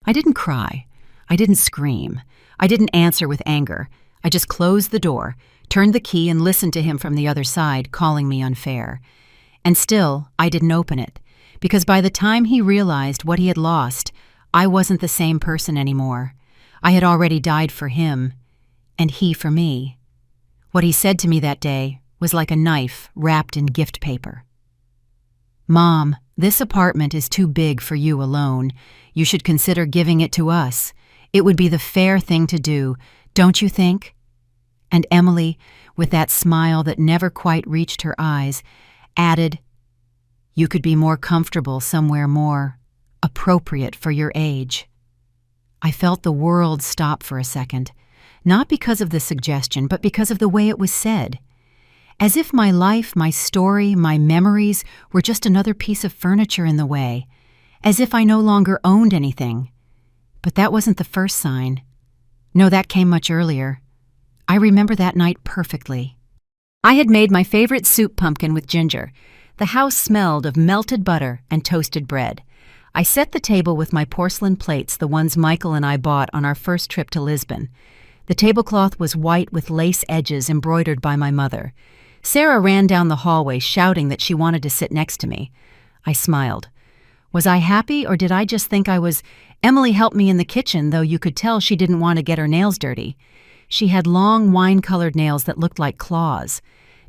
I didn't cry. I didn't scream. I didn't answer with anger. I just closed the door, turned the key, and listened to him from the other side, calling me unfair. And still, I didn't open it, because by the time he realized what he had lost, I wasn't the same person anymore. I had already died for him, and he for me. What he said to me that day was like a knife wrapped in gift paper. "Mom, this apartment is too big for you alone. You should consider giving it to us. It would be the fair thing to do, don't you think?" And Emily, with that smile that never quite reached her eyes, added, "You could be more comfortable somewhere more appropriate for your age." I felt the world stop for a second, not because of the suggestion, but because of the way it was said. As if my life, my story, my memories were just another piece of furniture in the way. As if I no longer owned anything. But that wasn't the first sign. No, that came much earlier. I remember that night perfectly. I had made my favorite soup pumpkin with ginger. The house smelled of melted butter and toasted bread. I set the table with my porcelain plates, the ones Michael and I bought on our first trip to Lisbon. The tablecloth was white with lace edges embroidered by my mother. Sarah ran down the hallway shouting that she wanted to sit next to me. I smiled. Was I happy, or did I just think I was... Emily helped me in the kitchen, though you could tell she didn't want to get her nails dirty. She had long, wine-colored nails that looked like claws.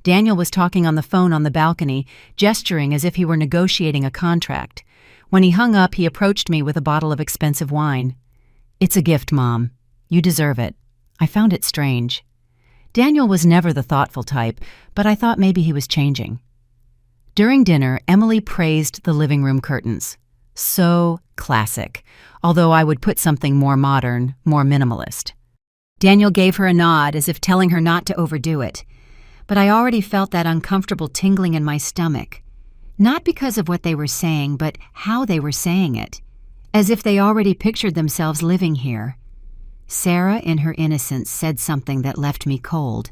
Daniel was talking on the phone on the balcony, gesturing as if he were negotiating a contract. When he hung up, he approached me with a bottle of expensive wine. "It's a gift, Mom. You deserve it." I found it strange. Daniel was never the thoughtful type, but I thought maybe he was changing. During dinner, Emily praised the living room curtains. So classic, although I would put something more modern, more minimalist. Daniel gave her a nod as if telling her not to overdo it, but I already felt that uncomfortable tingling in my stomach. Not because of what they were saying, but how they were saying it, as if they already pictured themselves living here. Sarah, in her innocence, said something that left me cold.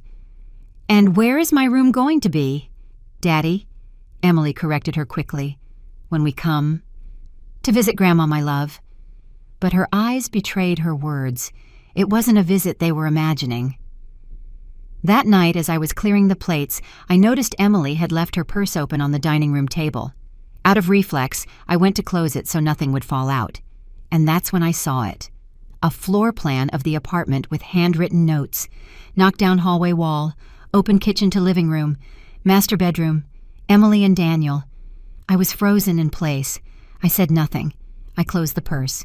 "And where is my room going to be?" "Daddy," Emily corrected her quickly. "When we come to visit Grandma, my love." But her eyes betrayed her words. It wasn't a visit they were imagining. That night, as I was clearing the plates, I noticed Emily had left her purse open on the dining room table. Out of reflex, I went to close it so nothing would fall out. And that's when I saw it. A floor plan of the apartment with handwritten notes. Knockdown hallway wall, open kitchen to living room, master bedroom, Emily and Daniel. I was frozen in place. I said nothing. I closed the purse.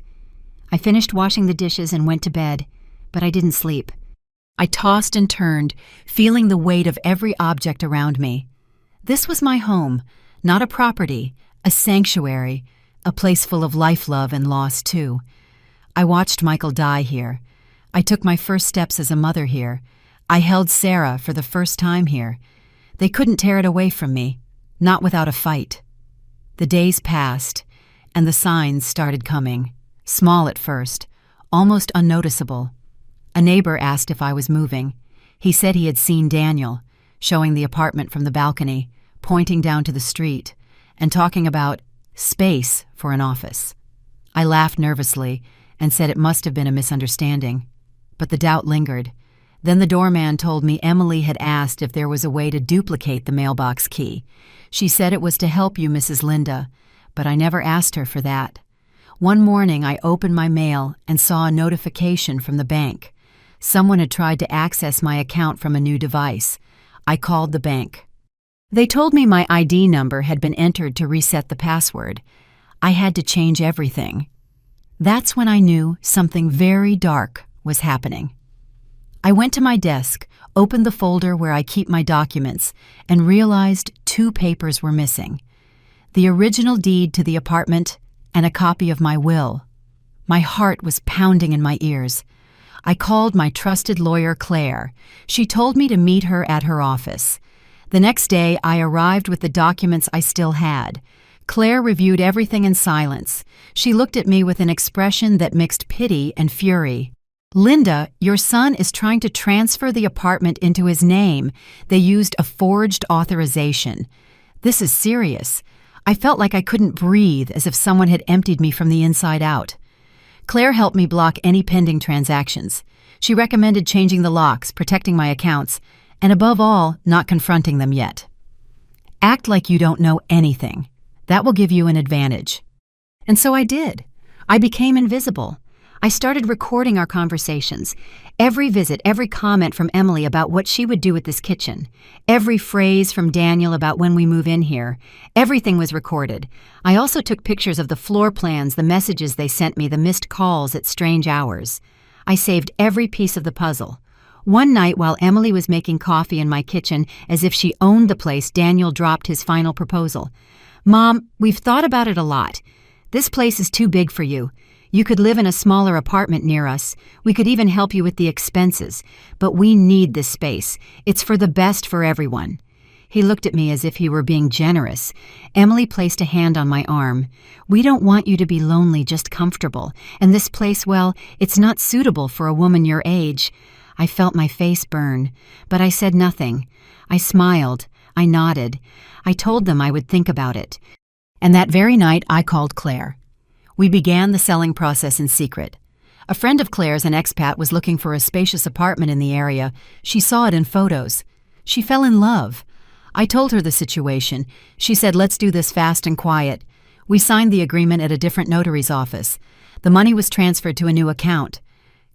I finished washing the dishes and went to bed, but I didn't sleep. I tossed and turned, feeling the weight of every object around me. This was my home, not a property, a sanctuary, a place full of life, love, and loss, too. I watched Michael die here. I took my first steps as a mother here. I held Sarah for the first time here. They couldn't tear it away from me, not without a fight. The days passed, and the signs started coming, small at first, almost unnoticeable. A neighbor asked if I was moving. He said he had seen Daniel, showing the apartment from the balcony, pointing down to the street, and talking about space for an office. I laughed nervously and said it must have been a misunderstanding. But the doubt lingered. Then the doorman told me Emily had asked if there was a way to duplicate the mailbox key. She said it was to help you, Mrs. Linda, but I never asked her for that. One morning I opened my mail and saw a notification from the bank. Someone had tried to access my account from a new device. I called the bank. They told me my ID number had been entered to reset the password. I had to change everything. That's when I knew something very dark was happening. I went to my desk, opened the folder where I keep my documents, and realized 2 papers were missing. The original deed to the apartment and a copy of my will. My heart was pounding in my ears. I called my trusted lawyer, Claire. She told me to meet her at her office. The next day, I arrived with the documents I still had. Claire reviewed everything in silence. She looked at me with an expression that mixed pity and fury. "Linda, your son is trying to transfer the apartment into his name. They used a forged authorization. This is serious." I felt like I couldn't breathe, as if someone had emptied me from the inside out. Claire helped me block any pending transactions. She recommended changing the locks, protecting my accounts, and above all, not confronting them yet. Act like you don't know anything. That will give you an advantage. And so I did. I became invisible. I started recording our conversations. Every visit, every comment from Emily about what she would do with this kitchen. Every phrase from Daniel about when we move in here. Everything was recorded. I also took pictures of the floor plans, the messages they sent me, the missed calls at strange hours. I saved every piece of the puzzle. One night while Emily was making coffee in my kitchen, as if she owned the place, Daniel dropped his final proposal. "Mom, we've thought about it a lot. This place is too big for you. You could live in a smaller apartment near us. We could even help you with the expenses. But we need this space. It's for the best for everyone." He looked at me as if he were being generous. Emily placed a hand on my arm. "We don't want you to be lonely, just comfortable. And this place, well, it's not suitable for a woman your age." I felt my face burn, but I said nothing. I smiled. I nodded. I told them I would think about it. And that very night, I called Claire. We began the selling process in secret. A friend of Claire's, an expat, was looking for a spacious apartment in the area. She saw it in photos. She fell in love. I told her the situation. She said, "Let's do this fast and quiet." We signed the agreement at a different notary's office. The money was transferred to a new account.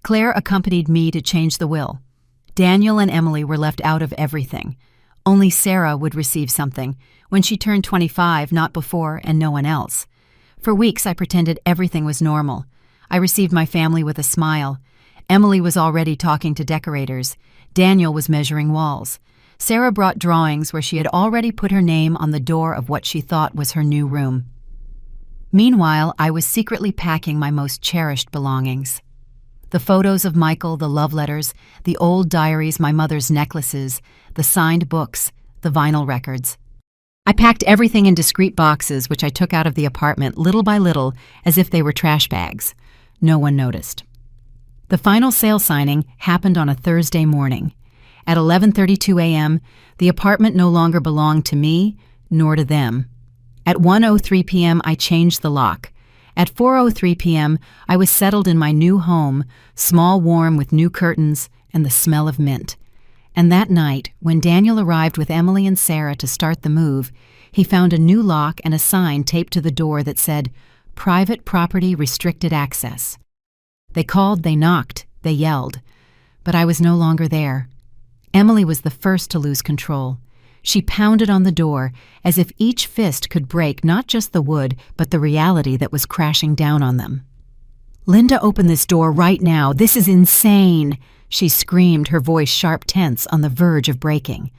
Claire accompanied me to change the will. Daniel and Emily were left out of everything. Only Sarah would receive something, when she turned 25, not before, and no one else. For weeks I pretended everything was normal. I received my family with a smile. Emily was already talking to decorators. Daniel was measuring walls. Sarah brought drawings where she had already put her name on the door of what she thought was her new room. Meanwhile, I was secretly packing my most cherished belongings. The photos of Michael, the love letters, the old diaries, my mother's necklaces, the signed books, the vinyl records. I packed everything in discreet boxes, which I took out of the apartment little by little as if they were trash bags. No one noticed. The final sale signing happened on a Thursday morning. At 11:32 a.m., the apartment no longer belonged to me, nor to them. At 1:03 p.m., I changed the lock. At 4:03 p.m., I was settled in my new home, small, warm, with new curtains and the smell of mint. And that night, when Daniel arrived with Emily and Sarah to start the move, he found a new lock and a sign taped to the door that said, "Private property restricted access." They called, they knocked, they yelled. But I was no longer there. Emily was the first to lose control. She pounded on the door as if each fist could break not just the wood, but the reality that was crashing down on them. "Linda, open this door right now. This is insane," she screamed, her voice sharp, tense, on the verge of breaking.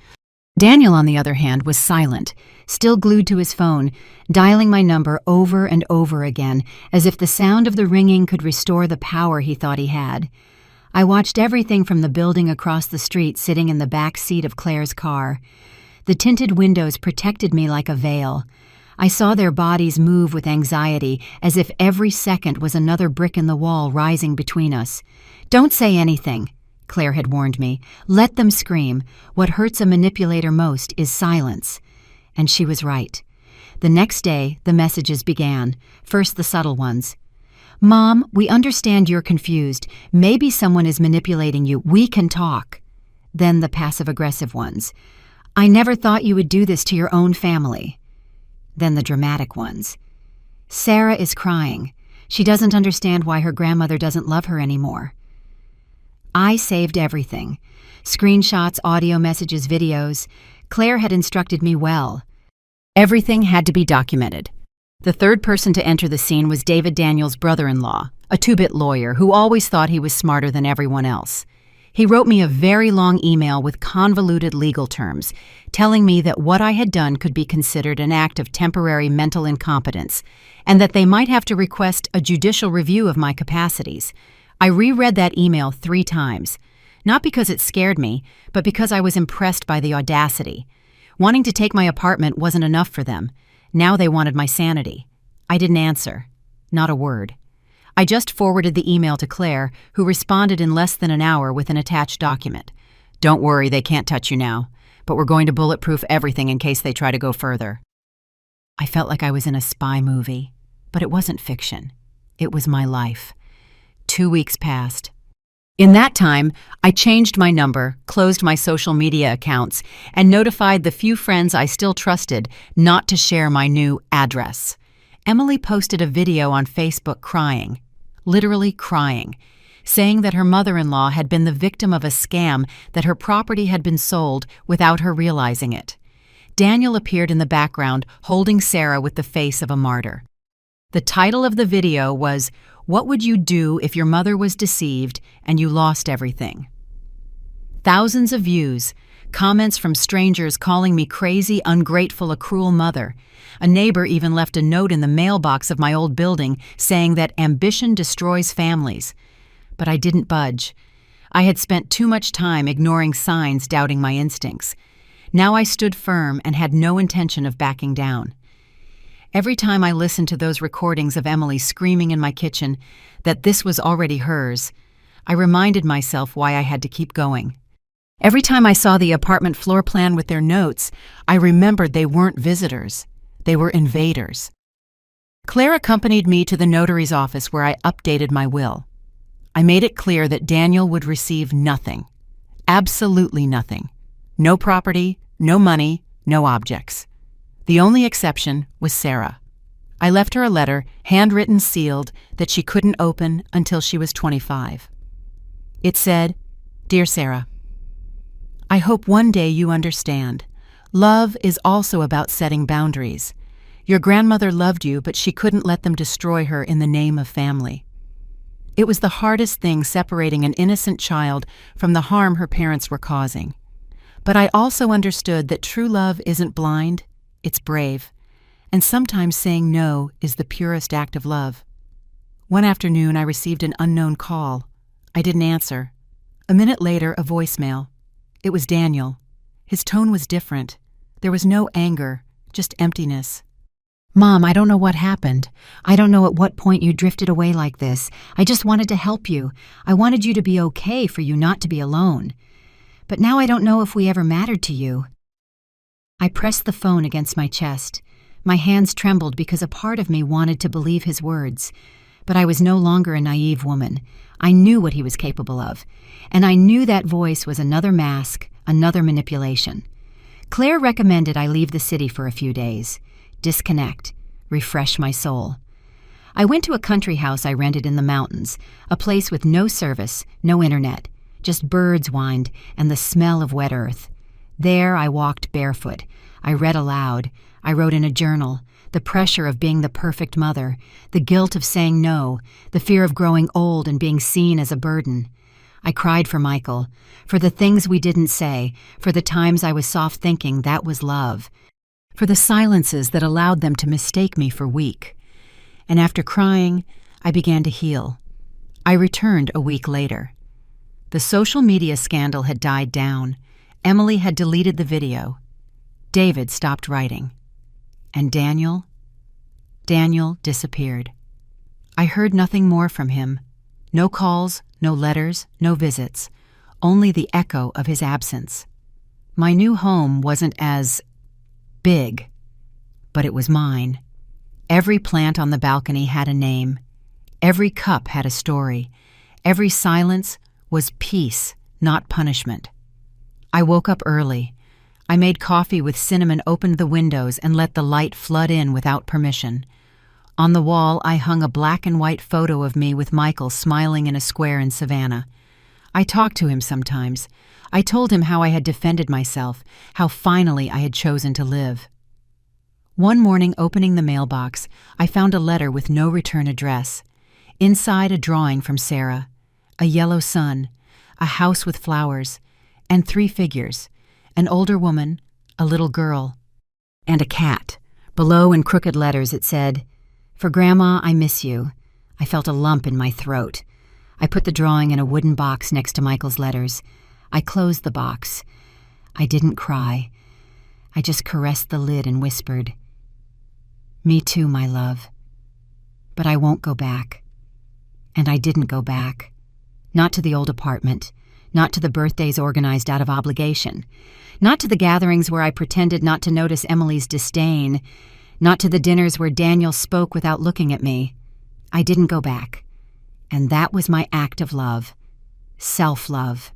Daniel, on the other hand, was silent, still glued to his phone, dialing my number over and over again, as if the sound of the ringing could restore the power he thought he had. I watched everything from the building across the street, sitting in the back seat of Claire's car. The tinted windows protected me like a veil. I saw their bodies move with anxiety, as if every second was another brick in the wall rising between us. "Don't say anything," Claire had warned me. "Let them scream. What hurts a manipulator most is silence." And she was right. The next day, the messages began, first the subtle ones. "Mom, we understand you're confused. Maybe someone is manipulating you. We can talk." Then the passive-aggressive ones. "I never thought you would do this to your own family." Then the dramatic ones. "Sarah is crying. She doesn't understand why her grandmother doesn't love her anymore." I saved everything. Screenshots, audio messages, videos. Claire had instructed me well. Everything had to be documented. The third person to enter the scene was David Daniels' brother-in-law, a two-bit lawyer who always thought he was smarter than everyone else. He wrote me a very long email with convoluted legal terms, telling me that what I had done could be considered an act of temporary mental incompetence, and that they might have to request a judicial review of my capacities. I reread that email 3 times, not because it scared me, but because I was impressed by the audacity. Wanting to take my apartment wasn't enough for them. Now they wanted my sanity. I didn't answer. Not a word. I just forwarded the email to Claire, who responded in less than an hour with an attached document. "Don't worry, they can't touch you now, but we're going to bulletproof everything in case they try to go further." I felt like I was in a spy movie, but it wasn't fiction. It was my life. 2 weeks passed. In that time, I changed my number, closed my social media accounts, and notified the few friends I still trusted not to share my new address. Emily posted a video on Facebook crying, literally crying, saying that her mother-in-law had been the victim of a scam, that her property had been sold without her realizing it. Daniel appeared in the background, holding Sarah with the face of a martyr. The title of the video was, "What would you do if your mother was deceived and you lost everything?" Thousands of views, comments from strangers calling me crazy, ungrateful, a cruel mother. A neighbor even left a note in the mailbox of my old building saying that ambition destroys families. But I didn't budge. I had spent too much time ignoring signs, doubting my instincts. Now I stood firm and had no intention of backing down. Every time I listened to those recordings of Emily screaming in my kitchen that this was already hers, I reminded myself why I had to keep going. Every time I saw the apartment floor plan with their notes, I remembered they weren't visitors. They were invaders. Claire accompanied me to the notary's office where I updated my will. I made it clear that Daniel would receive nothing. Absolutely nothing. No property, no money, no objects. The only exception was Sarah. I left her a letter, handwritten, sealed, that she couldn't open until she was 25. It said, "Dear Sarah, I hope one day you understand. Love is also about setting boundaries. Your grandmother loved you, but she couldn't let them destroy her in the name of family. It was the hardest thing separating an innocent child from the harm her parents were causing. But I also understood that true love isn't blind, it's brave, and sometimes saying no is the purest act of love." One afternoon, I received an unknown call. I didn't answer. A minute later, a voicemail. It was Daniel. His tone was different. There was no anger, just emptiness. "Mom, I don't know what happened. I don't know at what point you drifted away like this. I just wanted to help you. I wanted you to be okay, for you not to be alone. But now I don't know if we ever mattered to you." I pressed the phone against my chest. My hands trembled because a part of me wanted to believe his words. But I was no longer a naive woman. I knew what he was capable of. And I knew that voice was another mask, another manipulation. Claire recommended I leave the city for a few days. Disconnect. Refresh my soul. I went to a country house I rented in the mountains, a place with no service, no internet, just birds whined and the smell of wet earth. There I walked barefoot. I read aloud. I wrote in a journal. The pressure of being the perfect mother, the guilt of saying no, the fear of growing old and being seen as a burden. I cried for Michael, for the things we didn't say, for the times I was soft thinking that was love, for the silences that allowed them to mistake me for weak. And after crying, I began to heal. I returned a week later. The social media scandal had died down. Emily had deleted the video. David stopped writing. And Daniel disappeared. I heard nothing more from him. No calls, no letters, no visits. Only the echo of his absence. My new home wasn't as big, but it was mine. Every plant on the balcony had a name. Every cup had a story. Every silence was peace, not punishment. I woke up early. I made coffee with cinnamon, opened the windows, and let the light flood in without permission. On the wall, I hung a black and white photo of me with Michael smiling in a square in Savannah. I talked to him sometimes. I told him how I had defended myself, how finally I had chosen to live. One morning, opening the mailbox, I found a letter with no return address. Inside, a drawing from Sarah, a yellow sun, a house with flowers, and 3 figures, an older woman, a little girl, and a cat. Below, in crooked letters, it said, "For Grandma, I miss you." I felt a lump in my throat. I put the drawing in a wooden box next to Michael's letters. I closed the box. I didn't cry. I just caressed the lid and whispered, "Me too, my love. But I won't go back." And I didn't go back. Not to the old apartment. Not to the birthdays organized out of obligation. Not to the gatherings where I pretended not to notice Emily's disdain. Not to the dinners where Daniel spoke without looking at me. I didn't go back. And that was my act of love. Self-love.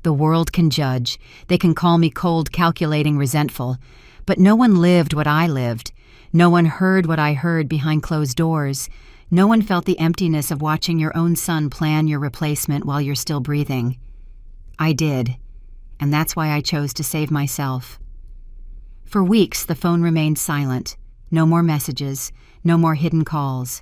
The world can judge. They can call me cold, calculating, resentful. But no one lived what I lived. No one heard what I heard behind closed doors. No one felt the emptiness of watching your own son plan your replacement while you're still breathing. I did. And that's why I chose to save myself. For weeks, the phone remained silent. No more messages. No more hidden calls.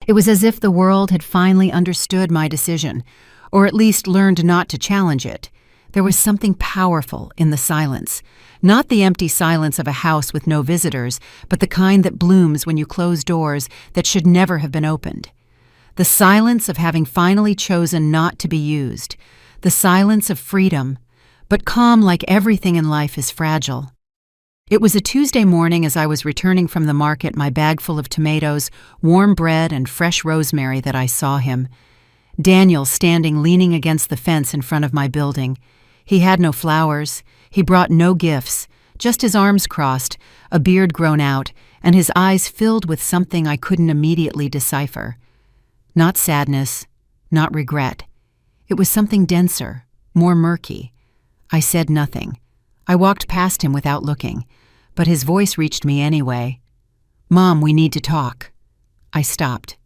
It was as if the world had finally understood my decision, or at least learned not to challenge it. There was something powerful in the silence. Not the empty silence of a house with no visitors, but the kind that blooms when you close doors that should never have been opened. The silence of having finally chosen not to be used. The silence of freedom, but calm like everything in life is fragile. It was a Tuesday morning as I was returning from the market, my bag full of tomatoes, warm bread, and fresh rosemary, that I saw him. Daniel standing leaning against the fence in front of my building. He had no flowers. He brought no gifts, just his arms crossed, a beard grown out, and his eyes filled with something I couldn't immediately decipher. Not sadness, not regret. It was something denser, more murky. I said nothing. I walked past him without looking, but his voice reached me anyway. "Mom, we need to talk." I stopped.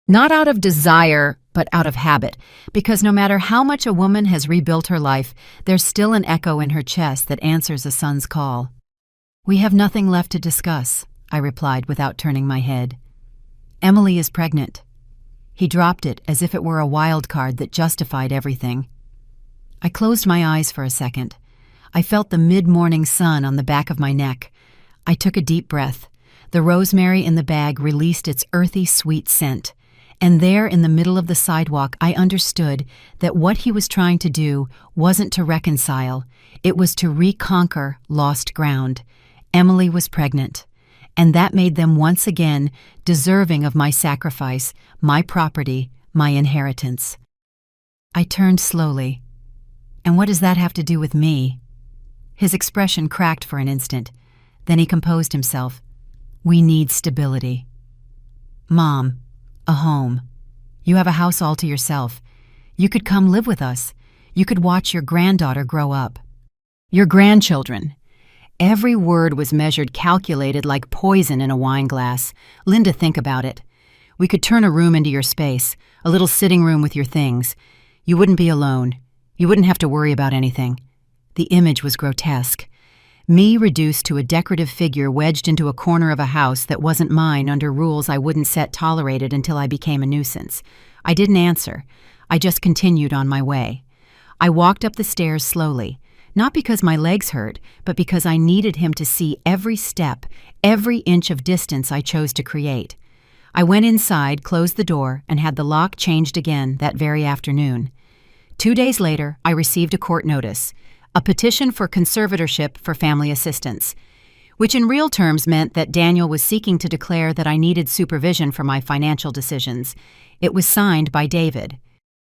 Not out of desire, but out of habit, because no matter how much a woman has rebuilt her life, there's still an echo in her chest that answers a son's call. "We have nothing left to discuss," I replied without turning my head. "Emily is pregnant." He dropped it as if it were a wild card that justified everything. I closed my eyes for a second. I felt the mid-morning sun on the back of my neck. I took a deep breath. The rosemary in the bag released its earthy, sweet scent. And there in the middle of the sidewalk, I understood that what he was trying to do wasn't to reconcile. It was to reconquer lost ground. Emily was pregnant, and that made them once again deserving of my sacrifice, my property, my inheritance. I turned slowly. "And what does that have to do with me?" His expression cracked for an instant. Then he composed himself. "We need stability." "Mom, a home. You have a house all to yourself. You could come live with us. You could watch your granddaughter grow up. Your grandchildren." Every word was measured, calculated like poison in a wine glass. "Linda, think about it. We could turn a room into your space, a little sitting room with your things. You wouldn't be alone. You wouldn't have to worry about anything." The image was grotesque. Me reduced to a decorative figure wedged into a corner of a house that wasn't mine under rules I wouldn't set tolerated until I became a nuisance. I didn't answer. I just continued on my way. I walked up the stairs slowly, not because my legs hurt, but because I needed him to see every step, every inch of distance I chose to create. I went inside, closed the door, and had the lock changed again that very afternoon. 2 days later, I received a court notice. A petition for conservatorship for family assistance, which in real terms meant that Daniel was seeking to declare that I needed supervision for my financial decisions. It was signed by David.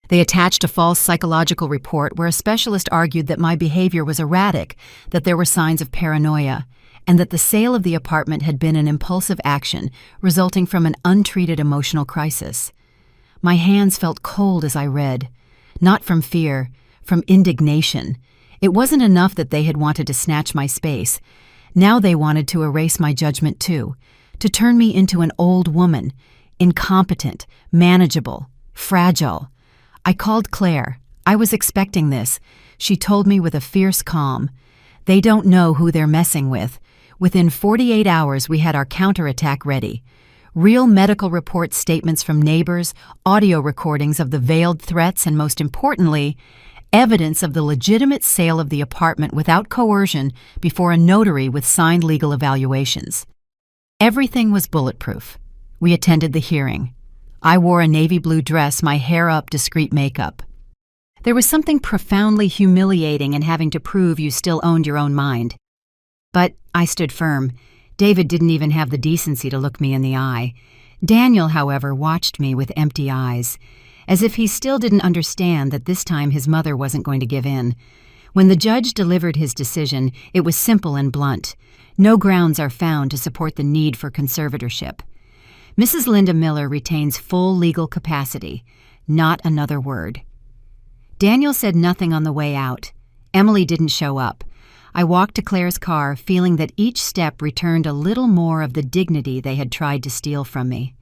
They attached a false psychological report where a specialist argued that my behavior was erratic, that there were signs of paranoia, and that the sale of the apartment had been an impulsive action resulting from an untreated emotional crisis. My hands felt cold as I read, not from fear, from indignation. It wasn't enough that they had wanted to snatch my space. Now they wanted to erase my judgment too, to turn me into an old woman, incompetent, manageable, fragile. I called Claire. I was expecting this. She told me with a fierce calm. "They don't know who they're messing with." Within 48 hours, we had our counterattack ready. Real medical report statements from neighbors, audio recordings of the veiled threats, and most importantly, evidence of the legitimate sale of the apartment without coercion before a notary with signed legal evaluations. Everything was bulletproof. We attended the hearing. I wore a navy blue dress, my hair up, discreet makeup. There was something profoundly humiliating in having to prove you still owned your own mind. But I stood firm. David didn't even have the decency to look me in the eye. Daniel, however, watched me with empty eyes, as if he still didn't understand that this time his mother wasn't going to give in. When the judge delivered his decision, it was simple and blunt. No grounds are found to support the need for conservatorship. Mrs. Linda Miller retains full legal capacity. Not another word. Daniel said nothing on the way out. Emily didn't show up. I walked to Claire's car, feeling that each step returned a little more of the dignity they had tried to steal from me.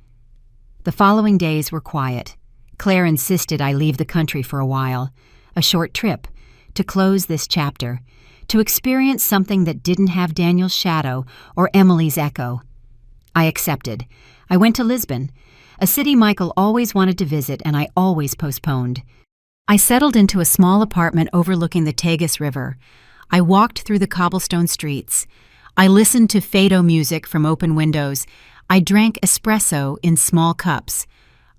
The following days were quiet. Claire insisted I leave the country for a while, a short trip, to close this chapter, to experience something that didn't have Daniel's shadow or Emily's echo. I accepted. I went to Lisbon, a city Michael always wanted to visit and I always postponed. I settled into a small apartment overlooking the Tagus River. I walked through the cobblestone streets. I listened to fado music from open windows. I drank espresso in small cups.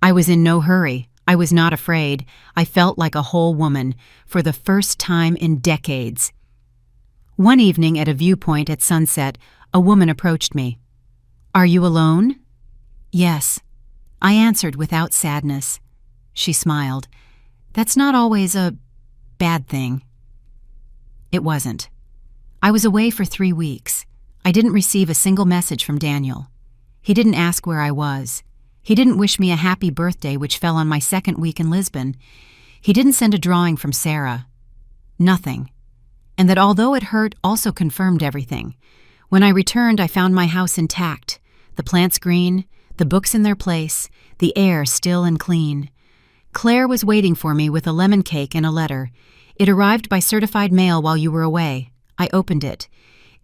I was in no hurry. I was not afraid. I felt like a whole woman, for the first time in decades. One evening at a viewpoint at sunset, a woman approached me. "Are you alone?" "Yes," I answered without sadness. She smiled. "That's not always a bad thing." It wasn't. I was away for 3 weeks. I didn't receive a single message from Daniel. He didn't ask where I was. He didn't wish me a happy birthday, which fell on my second week in Lisbon. He didn't send a drawing from Sarah. Nothing. And that although it hurt, also confirmed everything. When I returned, I found my house intact. The plants green, the books in their place, the air still and clean. Claire was waiting for me with a lemon cake and a letter. It arrived by certified mail while you were away. I opened it.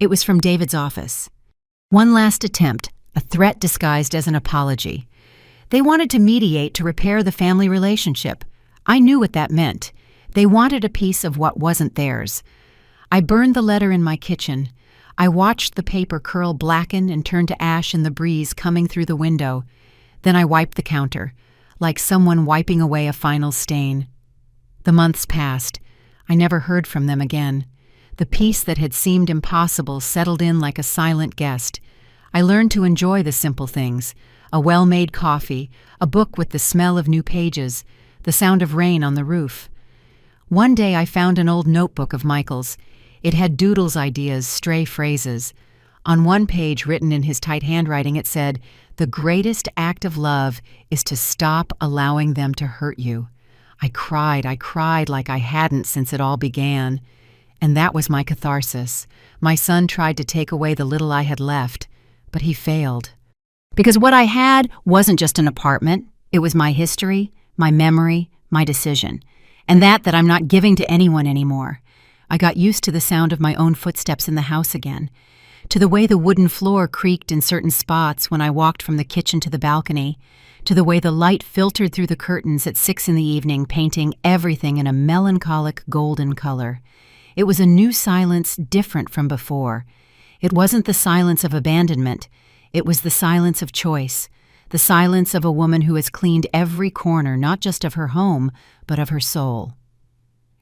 It was from David's office. One last attempt, a threat disguised as an apology. They wanted to mediate to repair the family relationship. I knew what that meant. They wanted a piece of what wasn't theirs. I burned the letter in my kitchen. I watched the paper curl blacken and turn to ash in the breeze coming through the window. Then I wiped the counter, like someone wiping away a final stain. The months passed. I never heard from them again. The peace that had seemed impossible settled in like a silent guest. I learned to enjoy the simple things. A well-made coffee, a book with the smell of new pages, the sound of rain on the roof. One day I found an old notebook of Michael's. It had Doodle's ideas, stray phrases. On one page, written in his tight handwriting, it said, "The greatest act of love is to stop allowing them to hurt you." I cried like I hadn't since it all began. And that was my catharsis. My son tried to take away the little I had left, but he failed. Because what I had wasn't just an apartment. It was my history, my memory, my decision. And that I'm not giving to anyone anymore. I got used to the sound of my own footsteps in the house again, to the way the wooden floor creaked in certain spots when I walked from the kitchen to the balcony, to the way the light filtered through the curtains at 6 p.m, painting everything in a melancholic golden color. It was a new silence different from before. It wasn't the silence of abandonment. It was the silence of choice, the silence of a woman who has cleaned every corner, not just of her home, but of her soul.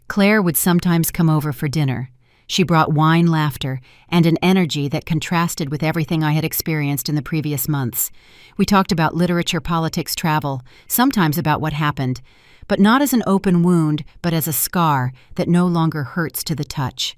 Claire would sometimes come over for dinner. She brought wine, laughter, and an energy that contrasted with everything I had experienced in the previous months. We talked about literature, politics, travel, sometimes about what happened, but not as an open wound, but as a scar that no longer hurts to the touch.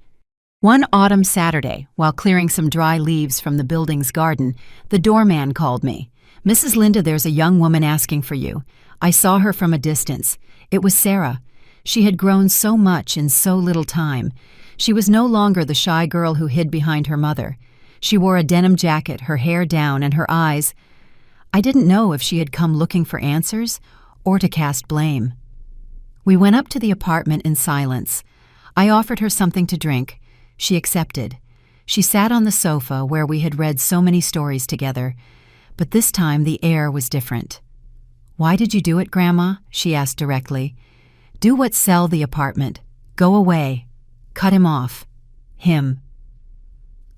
One autumn Saturday, while clearing some dry leaves from the building's garden, the doorman called me. "Mrs. Linda, there's a young woman asking for you." I saw her from a distance. It was Sarah. She had grown so much in so little time. She was no longer the shy girl who hid behind her mother. She wore a denim jacket, her hair down, and her eyes. I didn't know if she had come looking for answers or to cast blame. We went up to the apartment in silence. I offered her something to drink. She accepted. She sat on the sofa where we had read so many stories together, but this time the air was different. "Why did you do it, Grandma?" she asked directly. "Do what? Sell the apartment. Go away. Cut him off. Him."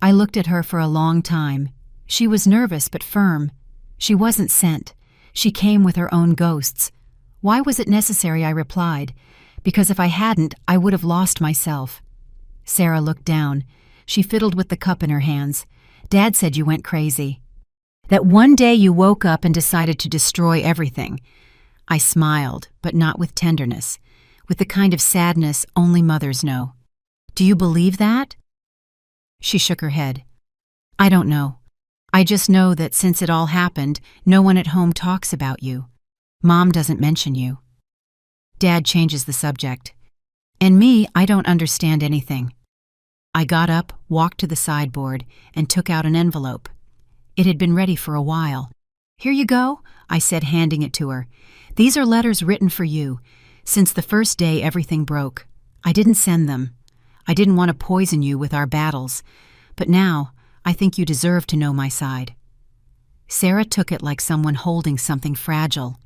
I looked at her for a long time. She was nervous but firm. She wasn't sent. She came with her own ghosts. Why was it necessary? I replied. Because if I hadn't, I would have lost myself. Sarah looked down. She fiddled with the cup in her hands. "Dad said you went crazy. That one day you woke up and decided to destroy everything." I smiled, but not with tenderness, with the kind of sadness only mothers know. "Do you believe that?" She shook her head. "I don't know. I just know that since it all happened, no one at home talks about you. Mom doesn't mention you. Dad changes the subject. And me, I don't understand anything. I got up, walked to the sideboard, and took out an envelope. It had been ready for a while. "Here you go," I said, handing it to her. "These are letters written for you. Since the first day everything broke. I didn't send them. I didn't want to poison you with our battles. But now, I think you deserve to know my side." Sarah took it like someone holding something fragile.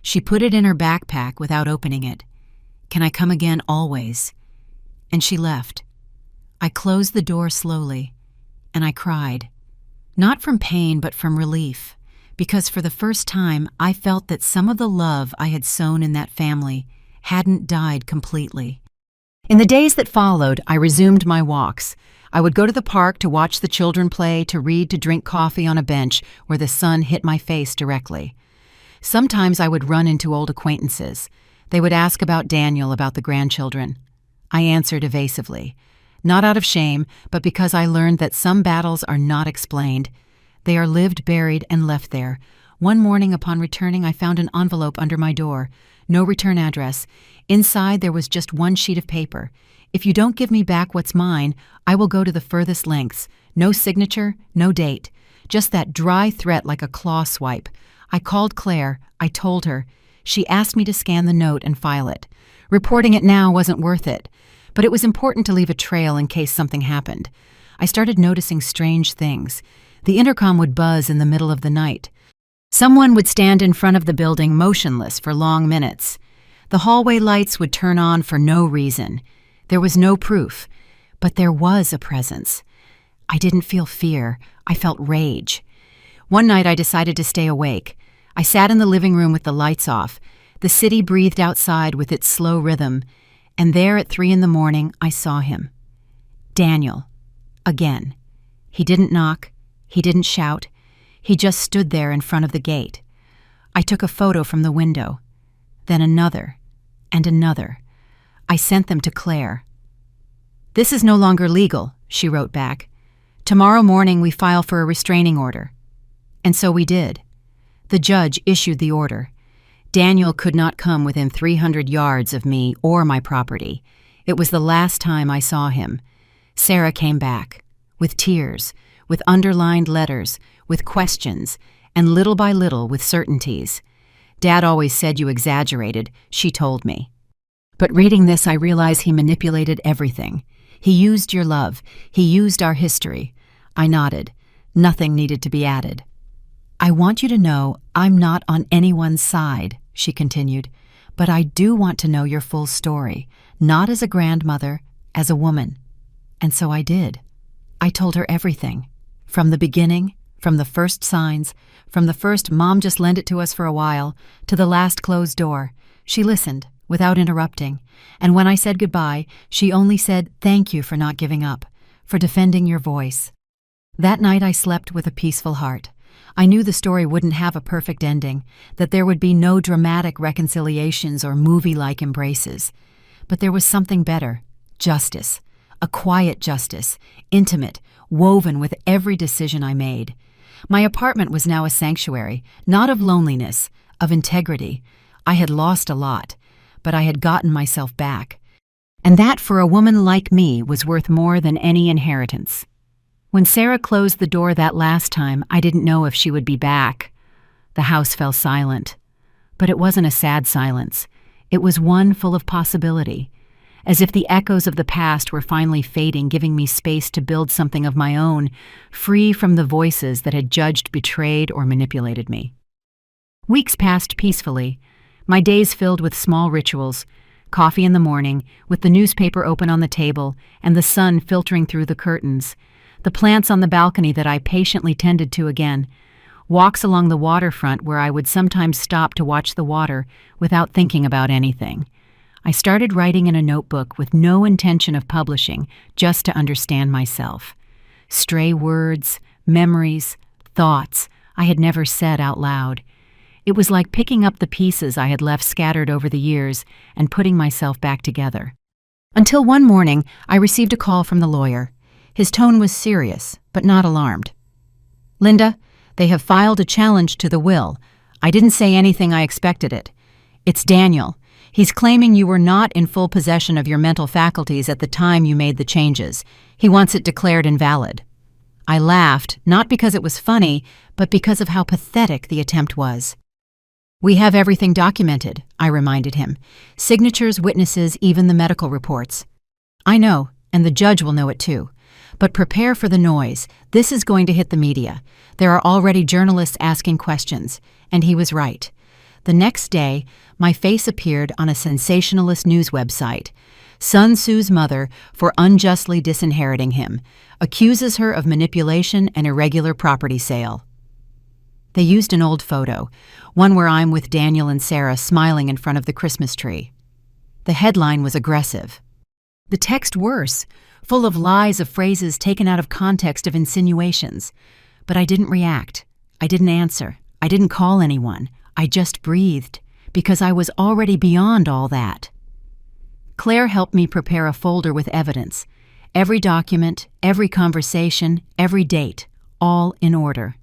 She put it in her backpack without opening it. "Can I come again always?" And she left. I closed the door slowly, and I cried. Not from pain, but from relief, because for the first time I felt that some of the love I had sown in that family hadn't died completely. In the days that followed, I resumed my walks. I would go to the park to watch the children play, to read, to drink coffee on a bench where the sun hit my face directly. Sometimes I would run into old acquaintances. They would ask about Daniel, about the grandchildren. I answered evasively, not out of shame, but because I learned that some battles are not explained. They are lived, buried, and left there. One morning upon returning, I found an envelope under my door. No return address. Inside there was just one sheet of paper. "If you don't give me back what's mine, I will go to the furthest lengths." No signature, no date. Just that dry threat like a claw swipe. I called Claire. I told her. She asked me to scan the note and file it. Reporting it now wasn't worth it. But it was important to leave a trail in case something happened. I started noticing strange things. The intercom would buzz in the middle of the night. Someone would stand in front of the building motionless for long minutes. The hallway lights would turn on for no reason. There was no proof, but there was a presence. I didn't feel fear. I felt rage. One night I decided to stay awake. I sat in the living room with the lights off. The city breathed outside with its slow rhythm, and there at 3 a.m, I saw him. Daniel. Again. He didn't knock. He didn't shout. He just stood there in front of the gate. I took a photo from the window. Then another, and another. I sent them to Claire. "This is no longer legal," she wrote back. "Tomorrow morning we file for a restraining order." And so we did. The judge issued the order. Daniel could not come within 300 yards of me or my property. It was the last time I saw him. Sarah came back, with tears, with underlined letters, with questions, and little by little with certainties. "Dad always said you exaggerated," she told me. But reading this, I realize he manipulated everything. He used your love. He used our history. I nodded. Nothing needed to be added. "I want you to know I'm not on anyone's side," she continued, "but I do want to know your full story, not as a grandmother, as a woman." And so I did. I told her everything. From the beginning, from the first signs, from the first "Mom just lent it to us for a while," to the last closed door. She listened, without interrupting, and when I said goodbye, she only said, "Thank you for not giving up, for defending your voice." That night I slept with a peaceful heart. I knew the story wouldn't have a perfect ending, that there would be no dramatic reconciliations or movie-like embraces. But there was something better, justice, a quiet justice, intimate, woven with every decision I made. My apartment was now a sanctuary, not of loneliness, of integrity. I had lost a lot, but I had gotten myself back. And that, for a woman like me, was worth more than any inheritance. When Sarah closed the door that last time, I didn't know if she would be back. The house fell silent. But it wasn't a sad silence. It was one full of possibility, as if the echoes of the past were finally fading, giving me space to build something of my own, free from the voices that had judged, betrayed, or manipulated me. Weeks passed peacefully, my days filled with small rituals, coffee in the morning, with the newspaper open on the table and the sun filtering through the curtains, the plants on the balcony that I patiently tended to again, walks along the waterfront where I would sometimes stop to watch the water without thinking about anything. I started writing in a notebook with no intention of publishing, just to understand myself. Stray words, memories, thoughts I had never said out loud. It was like picking up the pieces I had left scattered over the years and putting myself back together. Until one morning, I received a call from the lawyer. His tone was serious, but not alarmed. Linda, they have filed a challenge to the will. I didn't say anything, I expected it. It's Daniel. He's claiming you were not in full possession of your mental faculties at the time you made the changes. He wants it declared invalid. I laughed, not because it was funny, but because of how pathetic the attempt was. We have everything documented, I reminded him. Signatures, witnesses, even the medical reports. I know, and the judge will know it too. But prepare for the noise. This is going to hit the media. There are already journalists asking questions, and he was right. The next day, my face appeared on a sensationalist news website. Sun sues mother for unjustly disinheriting him, accuses her of manipulation and irregular property sale. They used an old photo, one where I'm with Daniel and Sarah smiling in front of the Christmas tree. The headline was aggressive. The text worse, full of lies, of phrases taken out of context, of insinuations. But I didn't react. I didn't answer. I didn't call anyone. I just breathed, because I was already beyond all that. Claire helped me prepare a folder with evidence. Every document, every conversation, every date, all in order.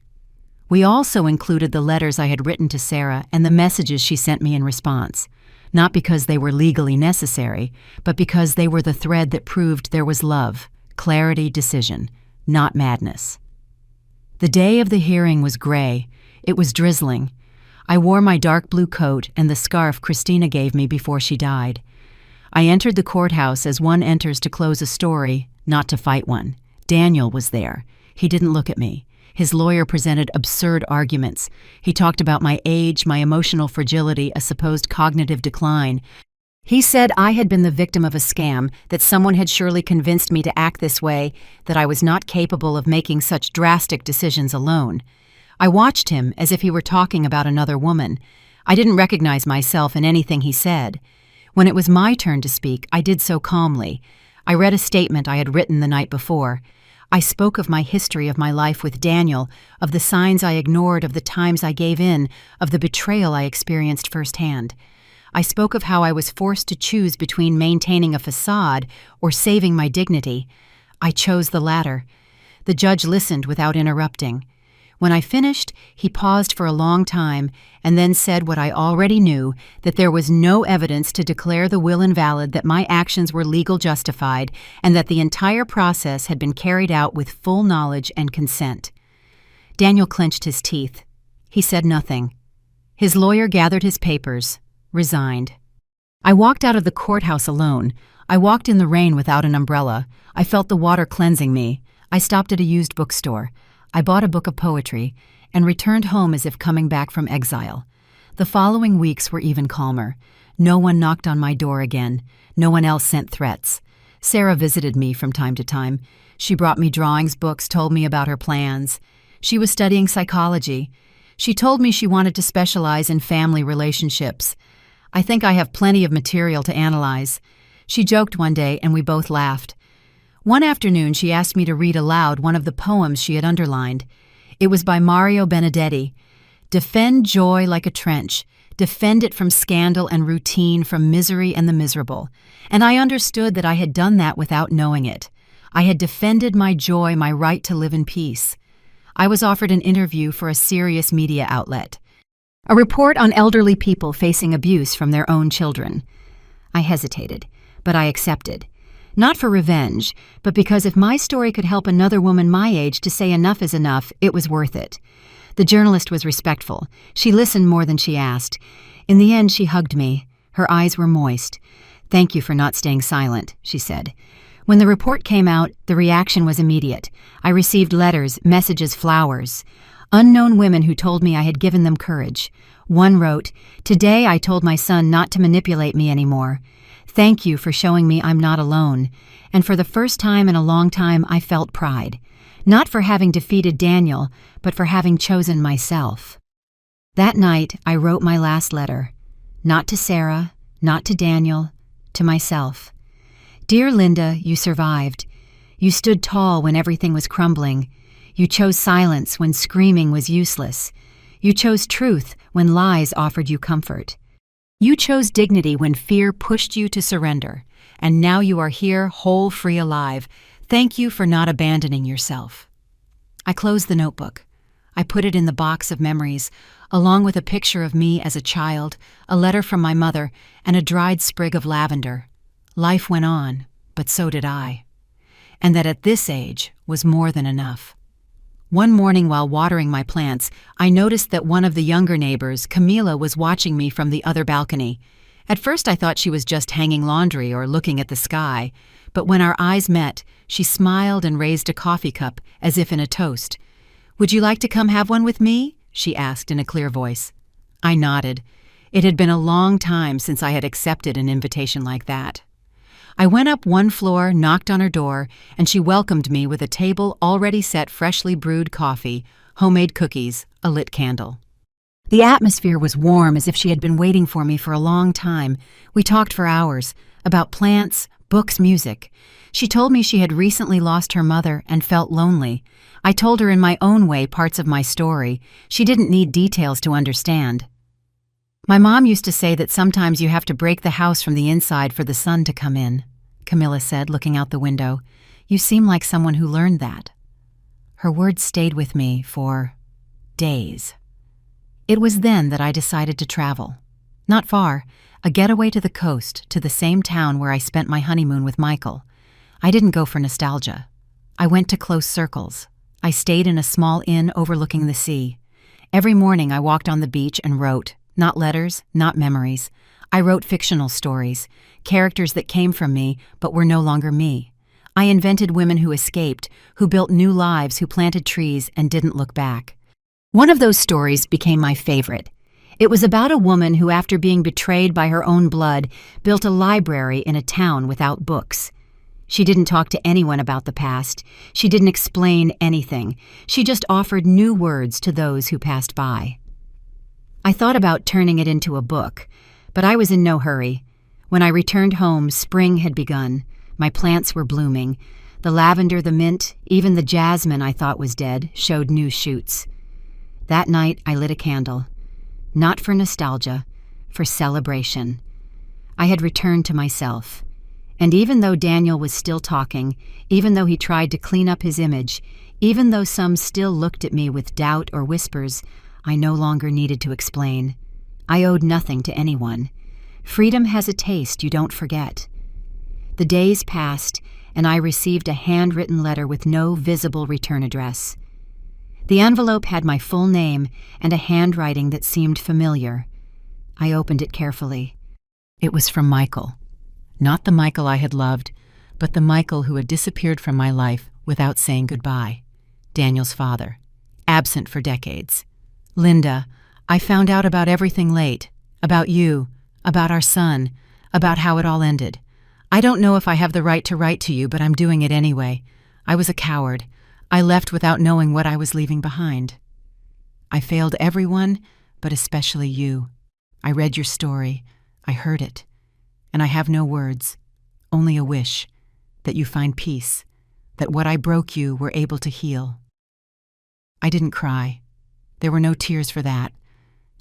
We also included the letters I had written to Sarah and the messages she sent me in response, not because they were legally necessary, but because they were the thread that proved there was love, clarity, decision, not madness. The day of the hearing was gray. It was drizzling. I wore my dark blue coat and the scarf Christina gave me before she died. I entered the courthouse as one enters to close a story, not to fight one. Daniel was there. He didn't look at me. His lawyer presented absurd arguments. He talked about my age, my emotional fragility, a supposed cognitive decline. He said I had been the victim of a scam, that someone had surely convinced me to act this way, that I was not capable of making such drastic decisions alone. I watched him as if he were talking about another woman. I didn't recognize myself in anything he said. When it was my turn to speak, I did so calmly. I read a statement I had written the night before. I spoke of my history of my life with Daniel, of the signs I ignored, of the times I gave in, of the betrayal I experienced firsthand. I spoke of how I was forced to choose between maintaining a facade or saving my dignity. I chose the latter. The judge listened without interrupting. When I finished, he paused for a long time and then said what I already knew, that there was no evidence to declare the will invalid, that my actions were legal justified, and that the entire process had been carried out with full knowledge and consent. Daniel clenched his teeth. He said nothing. His lawyer gathered his papers, resigned. I walked out of the courthouse alone. I walked in the rain without an umbrella. I felt the water cleansing me. I stopped at a used bookstore. I bought a book of poetry and returned home as if coming back from exile. The following weeks were even calmer. No one knocked on my door again. No one else sent threats. Sarah visited me from time to time. She brought me drawings books, told me about her plans. She was studying psychology. She told me she wanted to specialize in family relationships. I think I have plenty of material to analyze. She joked one day and we both laughed. One afternoon, she asked me to read aloud one of the poems she had underlined. It was by Mario Benedetti. Defend joy like a trench. Defend it from scandal and routine, from misery and the miserable. And I understood that I had done that without knowing it. I had defended my joy, my right to live in peace. I was offered an interview for a serious media outlet. A report on elderly people facing abuse from their own children. I hesitated, but I accepted. Not for revenge, but because if my story could help another woman my age to say enough is enough, it was worth it. The journalist was respectful. She listened more than she asked. In the end, she hugged me. Her eyes were moist. "Thank you for not staying silent," she said. When the report came out, the reaction was immediate. I received letters, messages, flowers. Unknown women who told me I had given them courage. One wrote, "Today I told my son not to manipulate me anymore. Thank you for showing me I'm not alone." And for the first time in a long time, I felt pride. Not for having defeated Daniel, but for having chosen myself. That night, I wrote my last letter. Not to Sarah, not to Daniel, to myself. Dear Linda, you survived. You stood tall when everything was crumbling. You chose silence when screaming was useless. You chose truth when lies offered you comfort. You chose dignity when fear pushed you to surrender. And now you are here, whole, free, alive. Thank you for not abandoning yourself. I closed the notebook. I put it in the box of memories, along with a picture of me as a child, a letter from my mother, and a dried sprig of lavender. Life went on, but so did I. And that at this age was more than enough. One morning while watering my plants, I noticed that one of the younger neighbors, Camila, was watching me from the other balcony. At first I thought she was just hanging laundry or looking at the sky, but when our eyes met, she smiled and raised a coffee cup as if in a toast. "Would you like to come have one with me?" she asked in a clear voice. I nodded. It had been a long time since I had accepted an invitation like that. I went up one floor, knocked on her door, and she welcomed me with a table already set freshly brewed coffee, homemade cookies, a lit candle. The atmosphere was warm as if she had been waiting for me for a long time. We talked for hours, about plants, books, music. She told me she had recently lost her mother and felt lonely. I told her in my own way parts of my story. She didn't need details to understand. "My mom used to say that sometimes you have to break the house from the inside for the sun to come in," Camilla said, looking out the window. "You seem like someone who learned that." Her words stayed with me for days. It was then that I decided to travel. Not far, a getaway to the coast, to the same town where I spent my honeymoon with Michael. I didn't go for nostalgia. I went to close circles. I stayed in a small inn overlooking the sea. Every morning I walked on the beach and wrote. Not letters, not memories. I wrote fictional stories, characters that came from me but were no longer me. I invented women who escaped, who built new lives, who planted trees and didn't look back. One of those stories became my favorite. It was about a woman who, after being betrayed by her own blood, built a library in a town without books. She didn't talk to anyone about the past. She didn't explain anything. She just offered new words to those who passed by. I thought about turning it into a book, but I was in no hurry. When I returned home, spring had begun. My plants were blooming. The lavender, the mint, even the jasmine I thought was dead, showed new shoots. That night, I lit a candle. Not for nostalgia, for celebration. I had returned to myself. And even though Daniel was still talking, even though he tried to clean up his image, even though some still looked at me with doubt or whispers, I no longer needed to explain. I owed nothing to anyone. Freedom has a taste you don't forget. The days passed, and I received a handwritten letter with no visible return address. The envelope had my full name and a handwriting that seemed familiar. I opened it carefully. It was from Michael. Not the Michael I had loved, but the Michael who had disappeared from my life without saying goodbye. Daniel's father, absent for decades. "Linda, I found out about everything late. About you, about our son, about how it all ended. I don't know if I have the right to write to you, but I'm doing it anyway. I was a coward. I left without knowing what I was leaving behind. I failed everyone, but especially you. I read your story. I heard it. And I have no words, only a wish, that you find peace, that what I broke you were able to heal." I didn't cry. There were no tears for that,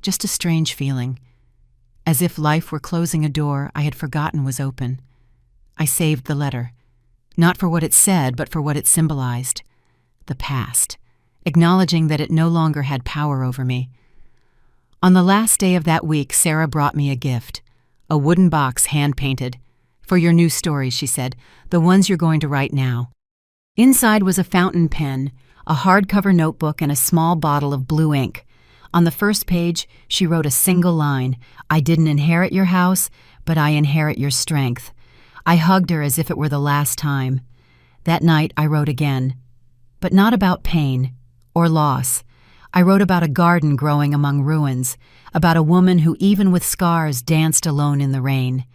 just a strange feeling, as if life were closing a door I had forgotten was open. I saved the letter, not for what it said, but for what it symbolized. The past, acknowledging that it no longer had power over me. On the last day of that week, Sarah brought me a gift, a wooden box hand-painted. "For your new stories," she said, "the ones you're going to write now." Inside was a fountain pen, a hardcover notebook, and a small bottle of blue ink. On the first page, she wrote a single line, "I didn't inherit your house, but I inherit your strength." I hugged her as if it were the last time. That night, I wrote again. But not about pain or loss. I wrote about a garden growing among ruins, about a woman who, even with scars, danced alone in the rain,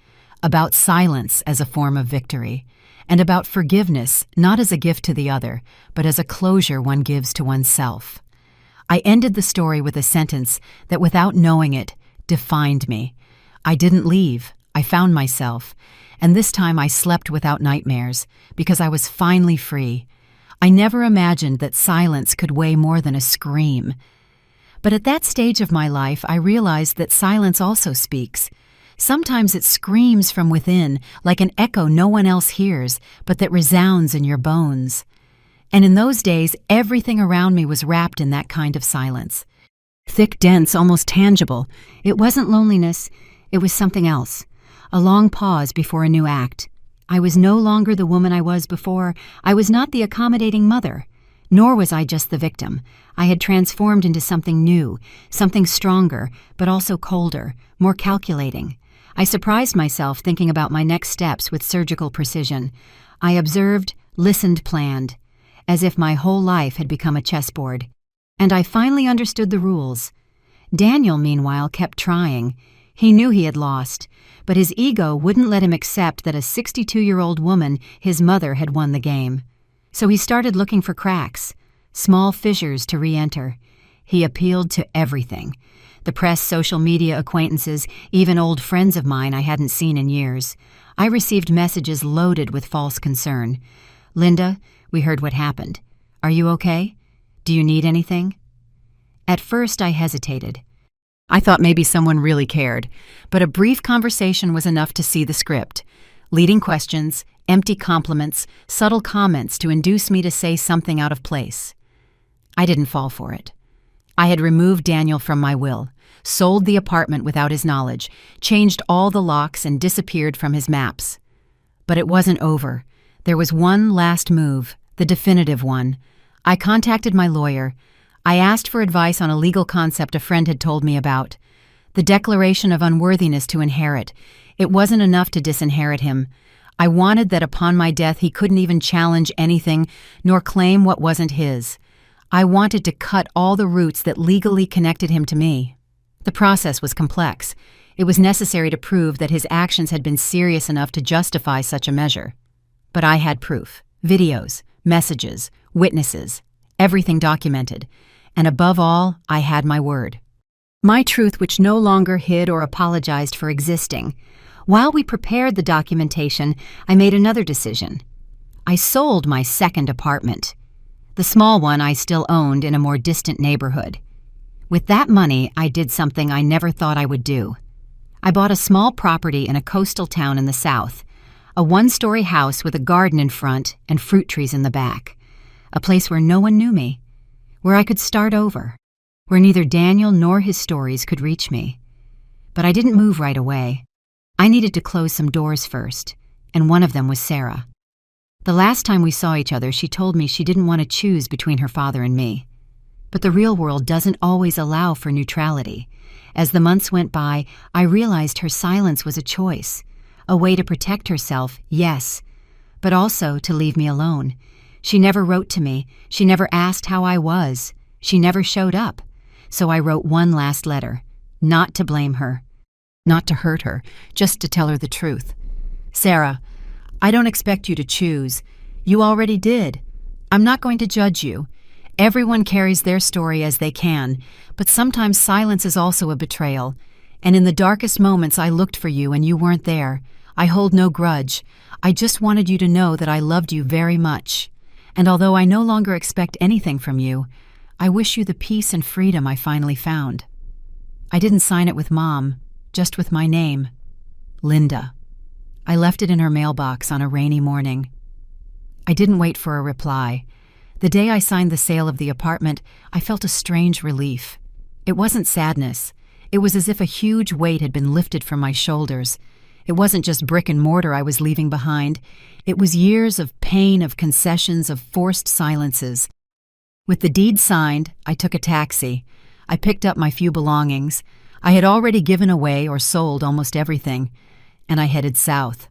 about silence as a form of victory, and about forgiveness not as a gift to the other, but as a closure one gives to oneself. I ended the story with a sentence that, without knowing it, defined me. I didn't leave. I found myself, and this time I slept without nightmares, because I was finally free. I never imagined that silence could weigh more than a scream. But at that stage of my life, I realized that silence also speaks. Sometimes it screams from within, like an echo no one else hears, but that resounds in your bones. And in those days, everything around me was wrapped in that kind of silence. Thick, dense, almost tangible. It wasn't loneliness, it was something else. A long pause before a new act. I was no longer the woman I was before. I was not the accommodating mother. Nor was I just the victim. I had transformed into something new, something stronger, but also colder, more calculating. I surprised myself thinking about my next steps with surgical precision. I observed, listened, planned, as if my whole life had become a chessboard. And I finally understood the rules. Daniel, meanwhile, kept trying. He knew he had lost, but his ego wouldn't let him accept that a 62-year-old woman, his mother, had won the game. So he started looking for cracks, small fissures to re-enter. He appealed to everything. The press, social media acquaintances, even old friends of mine I hadn't seen in years. I received messages loaded with false concern. "Linda, we heard what happened. Are you okay? Do you need anything?" At first I hesitated. I thought maybe someone really cared, but a brief conversation was enough to see the script. Leading questions, empty compliments, subtle comments to induce me to say something out of place. I didn't fall for it. I had removed Daniel from my will, sold the apartment without his knowledge, changed all the locks and disappeared from his maps. But it wasn't over. There was one last move, the definitive one. I contacted my lawyer. I asked for advice on a legal concept a friend had told me about. The declaration of unworthiness to inherit. It wasn't enough to disinherit him. I wanted that upon my death he couldn't even challenge anything, nor claim what wasn't his. I wanted to cut all the roots that legally connected him to me. The process was complex. It was necessary to prove that his actions had been serious enough to justify such a measure. But I had proof. Videos, messages, witnesses, everything documented. And above all, I had my word. My truth which no longer hid or apologized for existing. While we prepared the documentation, I made another decision. I sold my second apartment. The small one I still owned in a more distant neighborhood. With that money, I did something I never thought I would do. I bought a small property in a coastal town in the south, a one-story house with a garden in front and fruit trees in the back, a place where no one knew me, where I could start over, where neither Daniel nor his stories could reach me. But I didn't move right away. I needed to close some doors first, and one of them was Sarah. The last time we saw each other, she told me she didn't want to choose between her father and me. But the real world doesn't always allow for neutrality. As the months went by, I realized her silence was a choice, a way to protect herself, yes, but also to leave me alone. She never wrote to me. She never asked how I was. She never showed up. So I wrote one last letter, not to blame her, not to hurt her, just to tell her the truth. "Sarah, I don't expect you to choose. You already did. I'm not going to judge you. Everyone carries their story as they can, but sometimes silence is also a betrayal. And in the darkest moments I looked for you and you weren't there. I hold no grudge. I just wanted you to know that I loved you very much. And although I no longer expect anything from you, I wish you the peace and freedom I finally found." I didn't sign it with Mom, just with my name, Linda. I left it in her mailbox on a rainy morning. I didn't wait for a reply. The day I signed the sale of the apartment, I felt a strange relief. It wasn't sadness. It was as if a huge weight had been lifted from my shoulders. It wasn't just brick and mortar I was leaving behind. It was years of pain, of concessions, of forced silences. With the deed signed, I took a taxi. I picked up my few belongings. I had already given away or sold almost everything, and I headed south.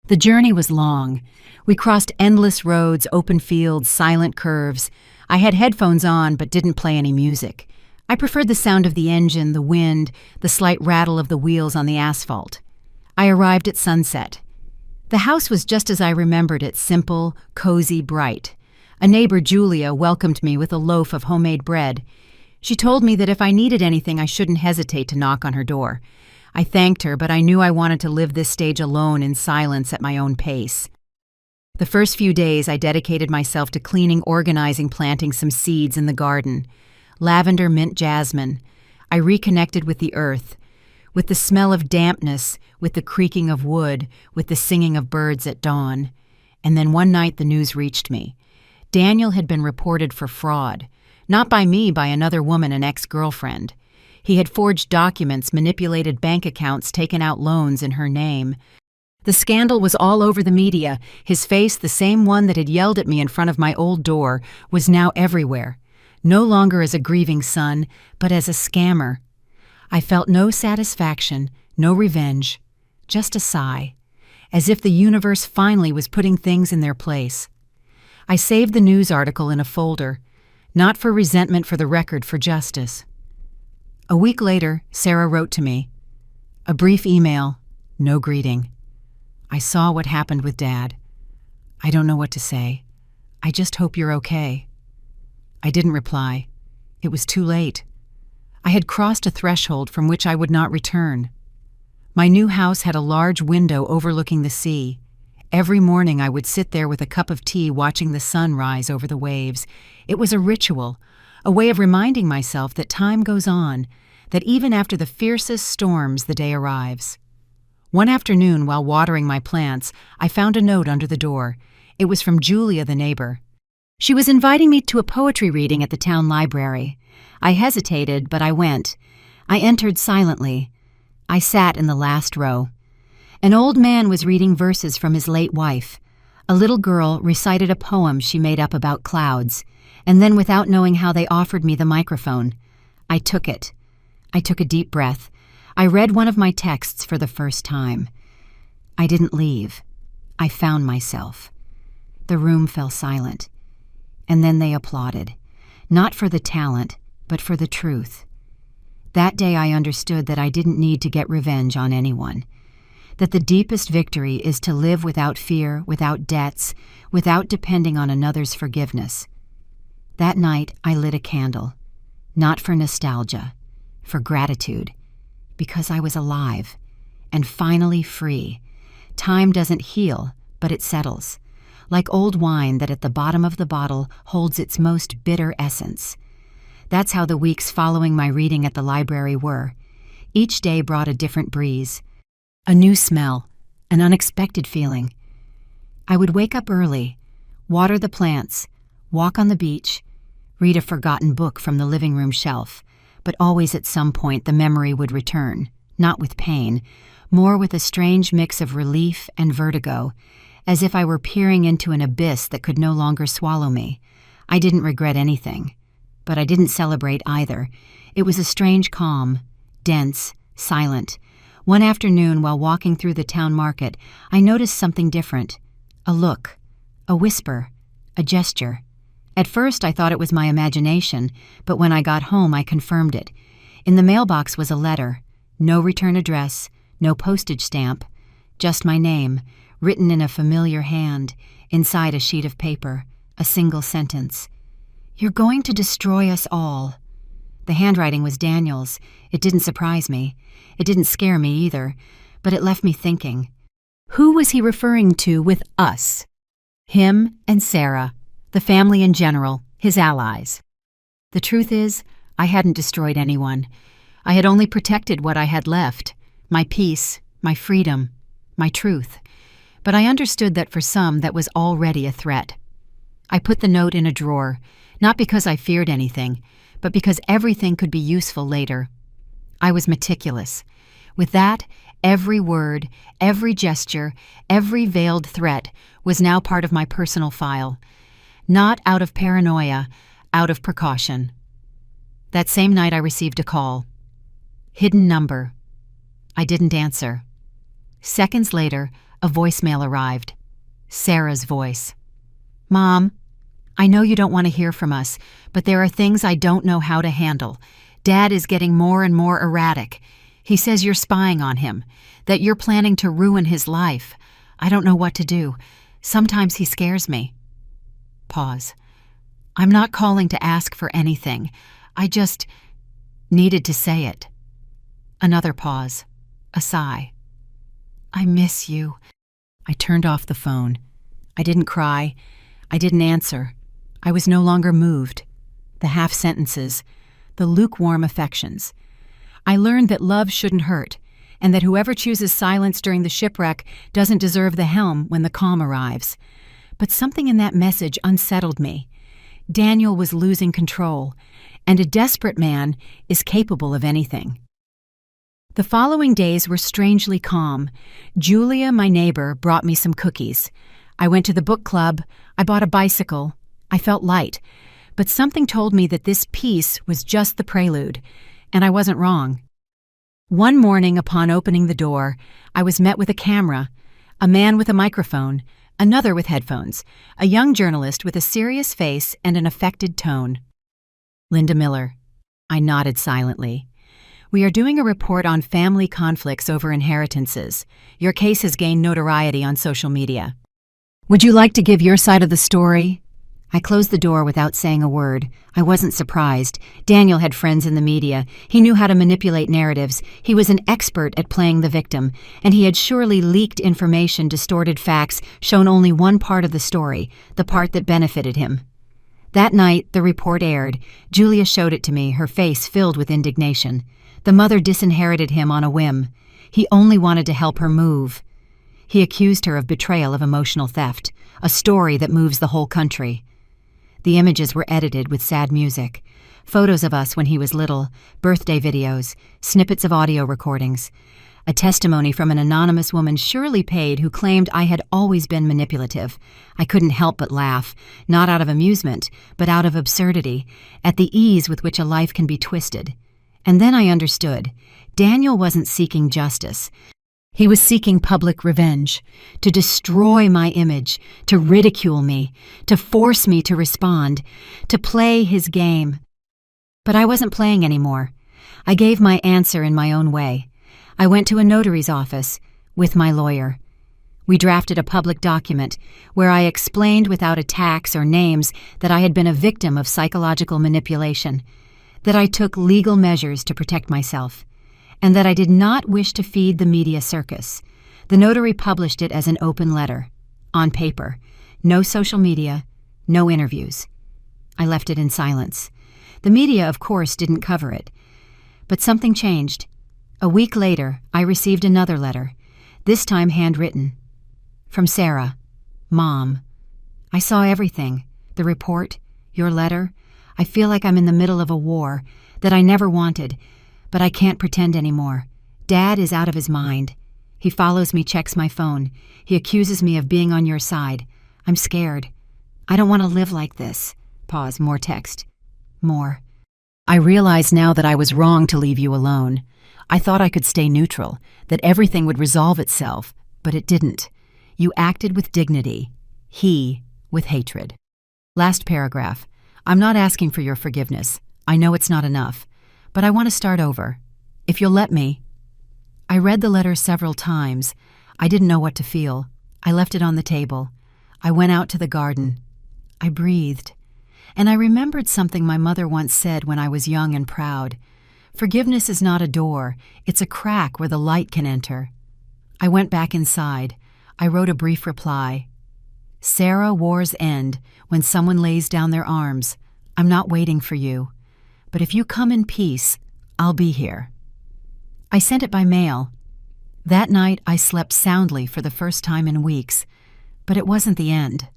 The journey was long. We crossed endless roads, open fields, silent curves. I had headphones on but didn't play any music. I preferred the sound of the engine, the wind, the slight rattle of the wheels on the asphalt. I arrived at sunset. The house was just as I remembered it, simple, cozy, bright. A neighbor, Julia, welcomed me with a loaf of homemade bread. She told me that if I needed anything, I shouldn't hesitate to knock on her door. I thanked her, but I knew I wanted to live this stage alone in silence at my own pace. The first few days, I dedicated myself to cleaning, organizing, planting some seeds in the garden. Lavender, mint, jasmine. I reconnected with the earth, with the smell of dampness, with the creaking of wood, with the singing of birds at dawn. And then one night the news reached me. Daniel had been reported for fraud. Not by me, by another woman, an ex-girlfriend. He had forged documents, manipulated bank accounts, taken out loans in her name. The scandal was all over the media. His face, the same one that had yelled at me in front of my old door, was now everywhere. No longer as a grieving son, but as a scammer. I felt no satisfaction, no revenge, just a sigh, as if the universe finally was putting things in their place. I saved the news article in a folder, not for resentment, for the record, for justice. A week later, Sarah wrote to me. A brief email, no greeting. I saw what happened with Dad. I don't know what to say. I just hope you're okay. I didn't reply. It was too late. I had crossed a threshold from which I would not return. My new house had a large window overlooking the sea. Every morning I would sit there with a cup of tea watching the sun rise over the waves. It was a ritual, a way of reminding myself that time goes on, that even after the fiercest storms the day arrives. One afternoon, while watering my plants, I found a note under the door. It was from Julia, the neighbor. She was inviting me to a poetry reading at the town library. I hesitated, but I went. I entered silently. I sat in the last row. An old man was reading verses from his late wife. A little girl recited a poem she made up about clouds, and then, without knowing how, they offered me the microphone. I took it. I took a deep breath. I read one of my texts for the first time. I didn't leave. I found myself. The room fell silent. And then they applauded, not for the talent, but for the truth. That day I understood that I didn't need to get revenge on anyone, that the deepest victory is to live without fear, without debts, without depending on another's forgiveness. That night I lit a candle, not for nostalgia, for gratitude, because I was alive, and finally free. Time doesn't heal, but it settles, like old wine that at the bottom of the bottle holds its most bitter essence. That's how the weeks following my reading at the library were. Each day brought a different breeze, a new smell, an unexpected feeling. I would wake up early, water the plants, walk on the beach, read a forgotten book from the living room shelf, but always at some point the memory would return, not with pain, more with a strange mix of relief and vertigo, as if I were peering into an abyss that could no longer swallow me. I didn't regret anything, but I didn't celebrate either. It was a strange calm, dense, silent. One afternoon, while walking through the town market, I noticed something different. A look, a whisper, a gesture. At first I thought it was my imagination, but when I got home I confirmed it. In the mailbox was a letter, no return address, no postage stamp, just my name, written in a familiar hand, inside a sheet of paper, a single sentence. "You're going to destroy us all." The handwriting was Daniel's. It didn't surprise me. It didn't scare me either, but it left me thinking. Who was he referring to with us? Him and Sarah, the family in general, his allies. The truth is, I hadn't destroyed anyone. I had only protected what I had left, my peace, my freedom, my truth. But I understood that for some that was already a threat. I put the note in a drawer, not because I feared anything, but because everything could be useful later. I was meticulous. With that, every word, every gesture, every veiled threat was now part of my personal file. Not out of paranoia, out of precaution. That same night I received a call. Hidden number. I didn't answer. Seconds later, a voicemail arrived. Sarah's voice. "Mom, I know you don't want to hear from us, but there are things I don't know how to handle. Dad is getting more and more erratic. He says you're spying on him, that you're planning to ruin his life. I don't know what to do. Sometimes he scares me." Pause. I'm not calling to ask for anything. I just needed to say it. Another pause. A sigh. "I miss you." I turned off the phone. I didn't cry. I didn't answer. I was no longer moved. The half-sentences, the lukewarm affections. I learned that love shouldn't hurt, and that whoever chooses silence during the shipwreck doesn't deserve the helm when the calm arrives. But something in that message unsettled me. Daniel was losing control, and a desperate man is capable of anything. The following days were strangely calm. Julia, my neighbor, brought me some cookies. I went to the book club. I bought a bicycle. I felt light. But something told me that this peace was just the prelude, and I wasn't wrong. One morning, upon opening the door, I was met with a camera, a man with a microphone, another with headphones, a young journalist with a serious face and an affected tone. Linda Miller. I nodded silently. We are doing a report on family conflicts over inheritances. Your case has gained notoriety on social media. Would you like to give your side of the story? I closed the door without saying a word. I wasn't surprised. Daniel had friends in the media. He knew how to manipulate narratives. He was an expert at playing the victim, and he had surely leaked information, distorted facts, shown only one part of the story, the part that benefited him. That night, the report aired. Julia showed it to me, her face filled with indignation. The mother disinherited him on a whim. He only wanted to help her move. He accused her of betrayal, of emotional theft, a story that moves the whole country. The images were edited with sad music. Photos of us when he was little, birthday videos, snippets of audio recordings. A testimony from an anonymous woman surely paid who claimed I had always been manipulative. I couldn't help but laugh, not out of amusement, but out of absurdity, at the ease with which a life can be twisted. And then I understood. Daniel wasn't seeking justice. He was seeking public revenge, to destroy my image, to ridicule me, to force me to respond, to play his game. But I wasn't playing anymore. I gave my answer in my own way. I went to a notary's office with my lawyer. We drafted a public document where I explained without attacks or names that I had been a victim of psychological manipulation, that I took legal measures to protect myself, and that I did not wish to feed the media circus. The notary published it as an open letter, on paper. No social media, no interviews. I left it in silence. The media, of course, didn't cover it. But something changed. A week later, I received another letter, this time handwritten. From Sarah, Mom. I saw everything, the report, your letter. I feel like I'm in the middle of a war that I never wanted, but I can't pretend anymore. Dad is out of his mind. He follows me, checks my phone. He accuses me of being on your side. I'm scared. I don't want to live like this. Pause, more text. More. I realize now that I was wrong to leave you alone. I thought I could stay neutral, that everything would resolve itself, but it didn't. You acted with dignity. He with hatred. Last paragraph. I'm not asking for your forgiveness. I know it's not enough. But I want to start over. If you'll let me. I read the letter several times. I didn't know what to feel. I left it on the table. I went out to the garden. I breathed. And I remembered something my mother once said when I was young and proud. Forgiveness is not a door. It's a crack where the light can enter. I went back inside. I wrote a brief reply. Sarah, wars end when someone lays down their arms. I'm not waiting for you. But if you come in peace, I'll be here. I sent it by mail. That night, I slept soundly for the first time in weeks, but it wasn't the end.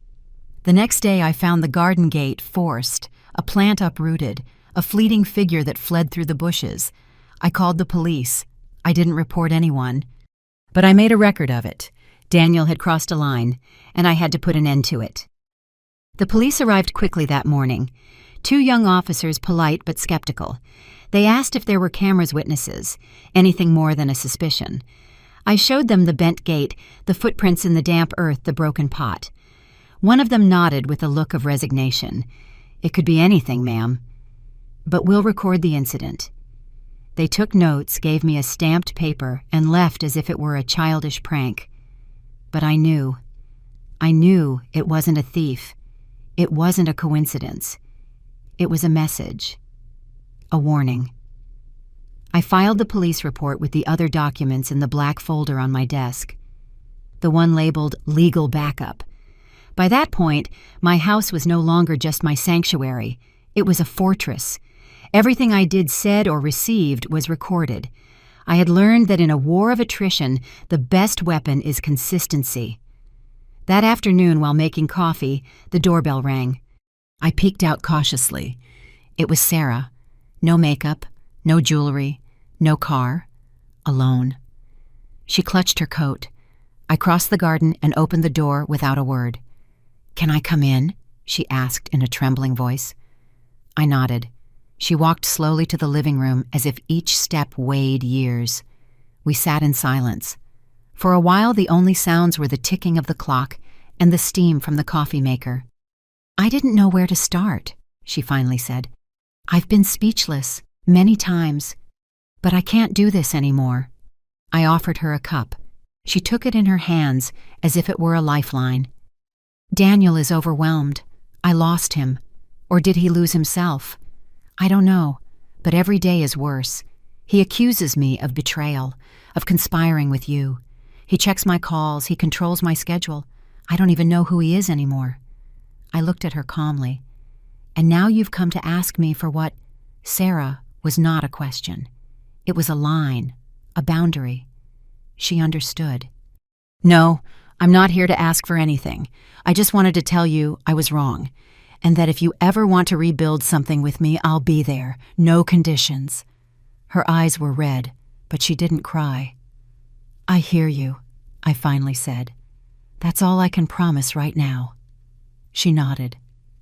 The next day, I found the garden gate forced, a plant uprooted, a fleeting figure that fled through the bushes. I called the police. I didn't report anyone, but I made a record of it. Daniel had crossed a line, and I had to put an end to it. The police arrived quickly that morning. 2 young officers, polite but skeptical. They asked if there were cameras, witnesses, anything more than a suspicion. I showed them the bent gate, the footprints in the damp earth, the broken pot. One of them nodded with a look of resignation. It could be anything, ma'am. But we'll record the incident. They took notes, gave me a stamped paper, and left as if it were a childish prank. But I knew it wasn't a thief. It wasn't a coincidence. It was a message, a warning. I filed the police report with the other documents in the black folder on my desk, the one labeled legal backup. By that point, my house was no longer just my sanctuary. It was a fortress. Everything I did, said, or received was recorded. I had learned that in a war of attrition, the best weapon is consistency. That afternoon, while making coffee, the doorbell rang. I peeked out cautiously. It was Sarah. No makeup, no jewelry, no car. Alone. She clutched her coat. I crossed the garden and opened the door without a word. "Can I come in?" she asked in a trembling voice. I nodded. She walked slowly to the living room as if each step weighed years. We sat in silence. For a while, the only sounds were the ticking of the clock and the steam from the coffee maker. "I didn't know where to start," she finally said. "I've been speechless many times, but I can't do this anymore." I offered her a cup. She took it in her hands as if it were a lifeline. "Daniel is overwhelmed. I lost him. Or did he lose himself? I don't know, but every day is worse. He accuses me of betrayal, of conspiring with you. He checks my calls, he controls my schedule. I don't even know who he is anymore." I looked at her calmly. "And now you've come to ask me for what?" Sarah was not a question. It was a line, a boundary. She understood. "No, I'm not here to ask for anything. I just wanted to tell you I was wrong, and that if you ever want to rebuild something with me, I'll be there. No conditions." Her eyes were red, but she didn't cry. "I hear you," I finally said. "That's all I can promise right now." She nodded.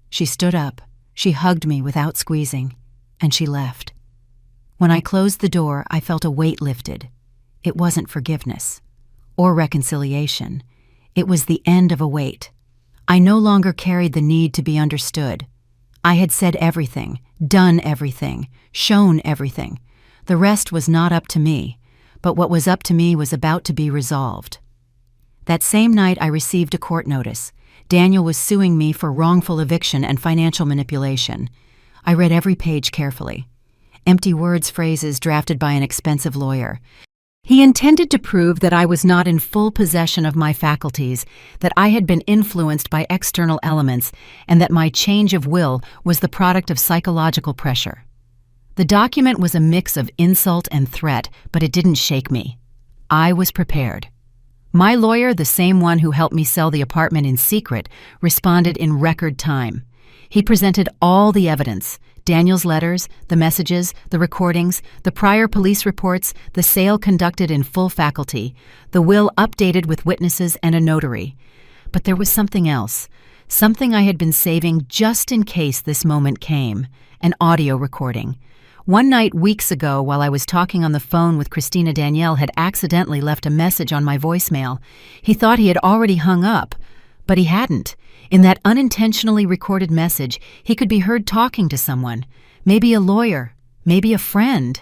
She stood up. She hugged me without squeezing, and she left. When I closed the door, I felt a weight lifted. It wasn't forgiveness or reconciliation. It was the end of a weight. I no longer carried the need to be understood. I had said everything, done everything, shown everything. The rest was not up to me, but what was up to me was about to be resolved. That same night, I received a court notice. Daniel was suing me for wrongful eviction and financial manipulation. I read every page carefully. Empty words, phrases drafted by an expensive lawyer. He intended to prove that I was not in full possession of my faculties, that I had been influenced by external elements, and that my change of will was the product of psychological pressure. The document was a mix of insult and threat, but it didn't shake me. I was prepared. My lawyer, the same one who helped me sell the apartment in secret, responded in record time. He presented all the evidence: Daniel's letters, the messages, the recordings, the prior police reports, the sale conducted in full faculty, the will updated with witnesses and a notary. But there was something else, something I had been saving just in case this moment came: an audio recording. One night weeks ago, while I was talking on the phone with Christina, Danielle had accidentally left a message on my voicemail. He thought he had already hung up, but he hadn't. In that unintentionally recorded message, he could be heard talking to someone, maybe a lawyer, maybe a friend,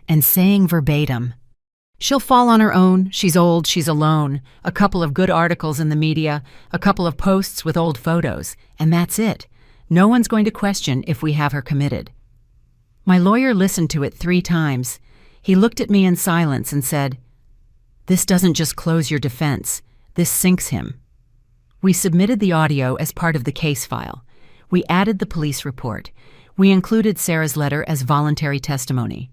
and saying verbatim, "She'll fall on her own, she's old, she's alone, a couple of good articles in the media, a couple of posts with old photos, and that's it. No one's going to question if we have her committed." My lawyer listened to it 3 times. He looked at me in silence and said, "This doesn't just close your defense, this sinks him." We submitted the audio as part of the case file. We added the police report. We included Sarah's letter as voluntary testimony.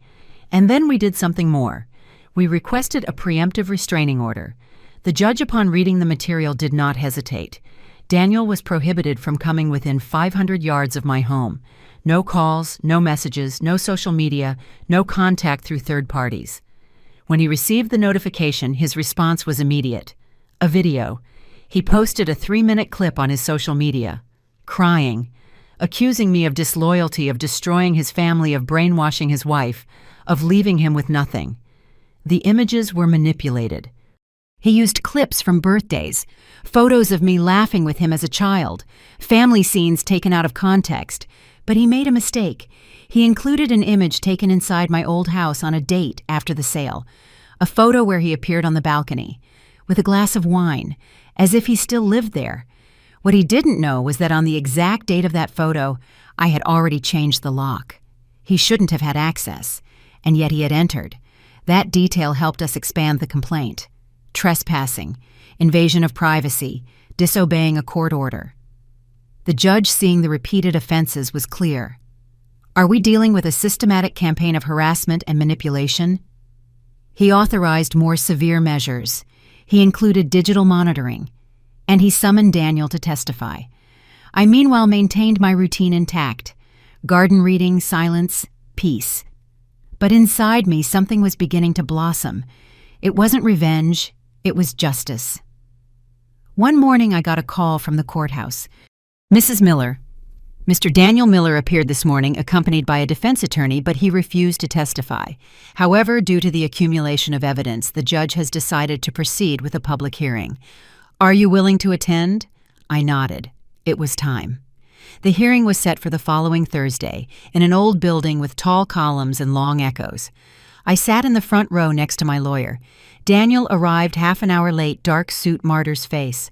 And then we did something more. We requested a preemptive restraining order. The judge, upon reading the material, did not hesitate. Daniel was prohibited from coming within 500 yards of my home. No calls, no messages, no social media, no contact through third parties. When he received the notification, his response was immediate. A video. He posted a 3-minute clip on his social media, crying, accusing me of disloyalty, of destroying his family, of brainwashing his wife, of leaving him with nothing. The images were manipulated. He used clips from birthdays, photos of me laughing with him as a child, family scenes taken out of context. But he made a mistake. He included an image taken inside my old house on a date after the sale, a photo where he appeared on the balcony, with a glass of wine, as if he still lived there. What he didn't know was that on the exact date of that photo, I had already changed the lock. He shouldn't have had access, and yet he had entered. That detail helped us expand the complaint. Trespassing, invasion of privacy, disobeying a court order. The judge, seeing the repeated offenses, was clear. Are we dealing with a systematic campaign of harassment and manipulation? He authorized more severe measures. He included digital monitoring. and he summoned Daniel to testify. I meanwhile maintained my routine intact: garden reading, silence, peace. But inside me, something was beginning to blossom. It wasn't revenge, it was justice. One morning I got a call from the courthouse. Mrs. Miller. Mr. Daniel Miller appeared this morning accompanied by a defense attorney, but he refused to testify. However, due to the accumulation of evidence, the judge has decided to proceed with a public hearing. Are you willing to attend? I nodded. It was time. The hearing was set for the following Thursday, in an old building with tall columns and long echoes. I sat in the front row next to my lawyer. Daniel arrived half an hour late, dark suit, martyr's face.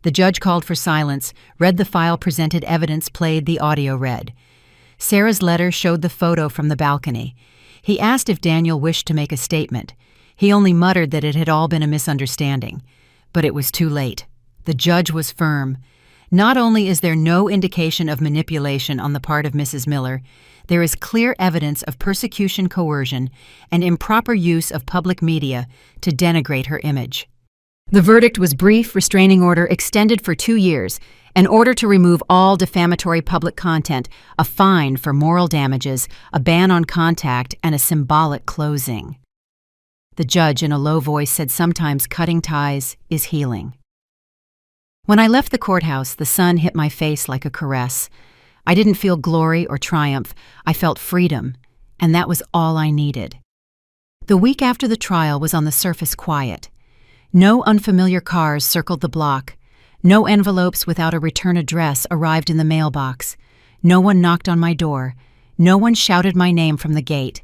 The judge called for silence, read the file, presented evidence, played the audio read. Sarah's letter showed the photo from the balcony. He asked if Daniel wished to make a statement. He only muttered that it had all been a misunderstanding. But it was too late. The judge was firm. Not only is there no indication of manipulation on the part of Mrs. Miller, there is clear evidence of persecution, coercion, and improper use of public media to denigrate her image. The verdict was brief: restraining order extended for 2 years, an order to remove all defamatory public content, a fine for moral damages, a ban on contact, and a symbolic closing. The judge, in a low voice, said sometimes cutting ties is healing. When I left the courthouse, the sun hit my face like a caress. I didn't feel glory or triumph. I felt freedom, and that was all I needed. The week after the trial was on the surface quiet. No unfamiliar cars circled the block. No envelopes without a return address arrived in the mailbox. No one knocked on my door. No one shouted my name from the gate.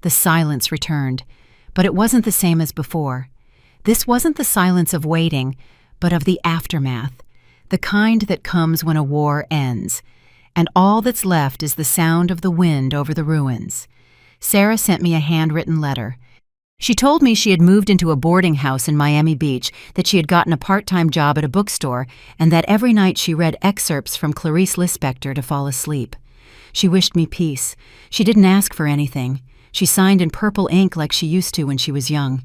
The silence returned, but it wasn't the same as before. This wasn't the silence of waiting, but of the aftermath, the kind that comes when a war ends, and all that's left is the sound of the wind over the ruins. Sarah sent me a handwritten letter. She told me she had moved into a boarding house in Miami Beach, that she had gotten a part-time job at a bookstore, and that every night she read excerpts from Clarice Lispector to fall asleep. She wished me peace. She didn't ask for anything. She signed in purple ink like she used to when she was young.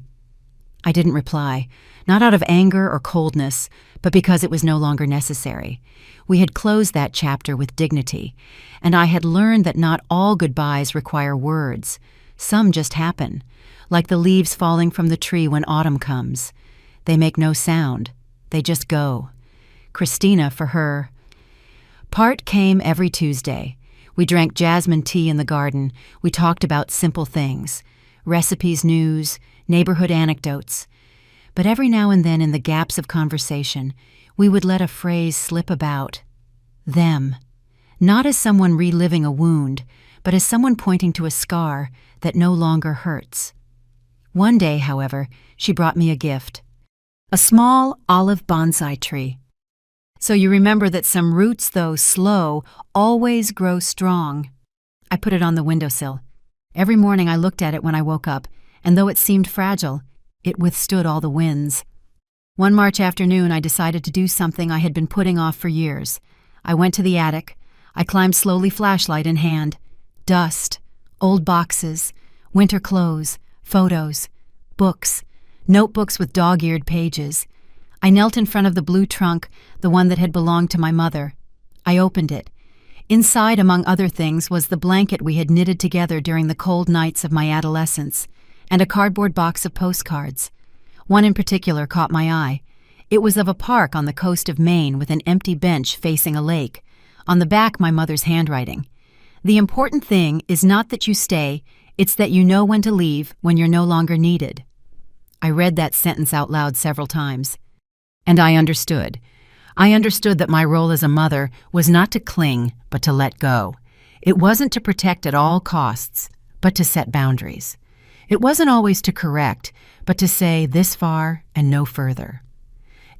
I didn't reply, not out of anger or coldness, but because it was no longer necessary. We had closed that chapter with dignity, and I had learned that not all goodbyes require words. Some just happen, like the leaves falling from the tree when autumn comes. They make no sound. They just go. Christina, for her. Part came every Tuesday. We drank jasmine tea in the garden. We talked about simple things, recipes, news, neighborhood anecdotes. But every now and then, in the gaps of conversation, we would let a phrase slip about. Them. Not as someone reliving a wound, but as someone pointing to a scar that no longer hurts. One day, however, she brought me a gift. A small olive bonsai tree. So you remember that some roots, though slow, always grow strong. I put it on the windowsill. Every morning I looked at it when I woke up, and though it seemed fragile, it withstood all the winds. One March afternoon, I decided to do something I had been putting off for years. I went to the attic. I climbed slowly, flashlight in hand. Dust, old boxes, winter clothes, photos, books, notebooks with dog-eared pages. I knelt in front of the blue trunk, the one that had belonged to my mother. I opened it. Inside, among other things, was the blanket we had knitted together during the cold nights of my adolescence, and a cardboard box of postcards. One in particular caught my eye. It was of a park on the coast of Maine with an empty bench facing a lake. On the back, my mother's handwriting. The important thing is not that you stay, it's that you know when to leave when you're no longer needed. I read that sentence out loud several times. And I understood. I understood that my role as a mother was not to cling, but to let go. It wasn't to protect at all costs, but to set boundaries. It wasn't always to correct, but to say this far and no further.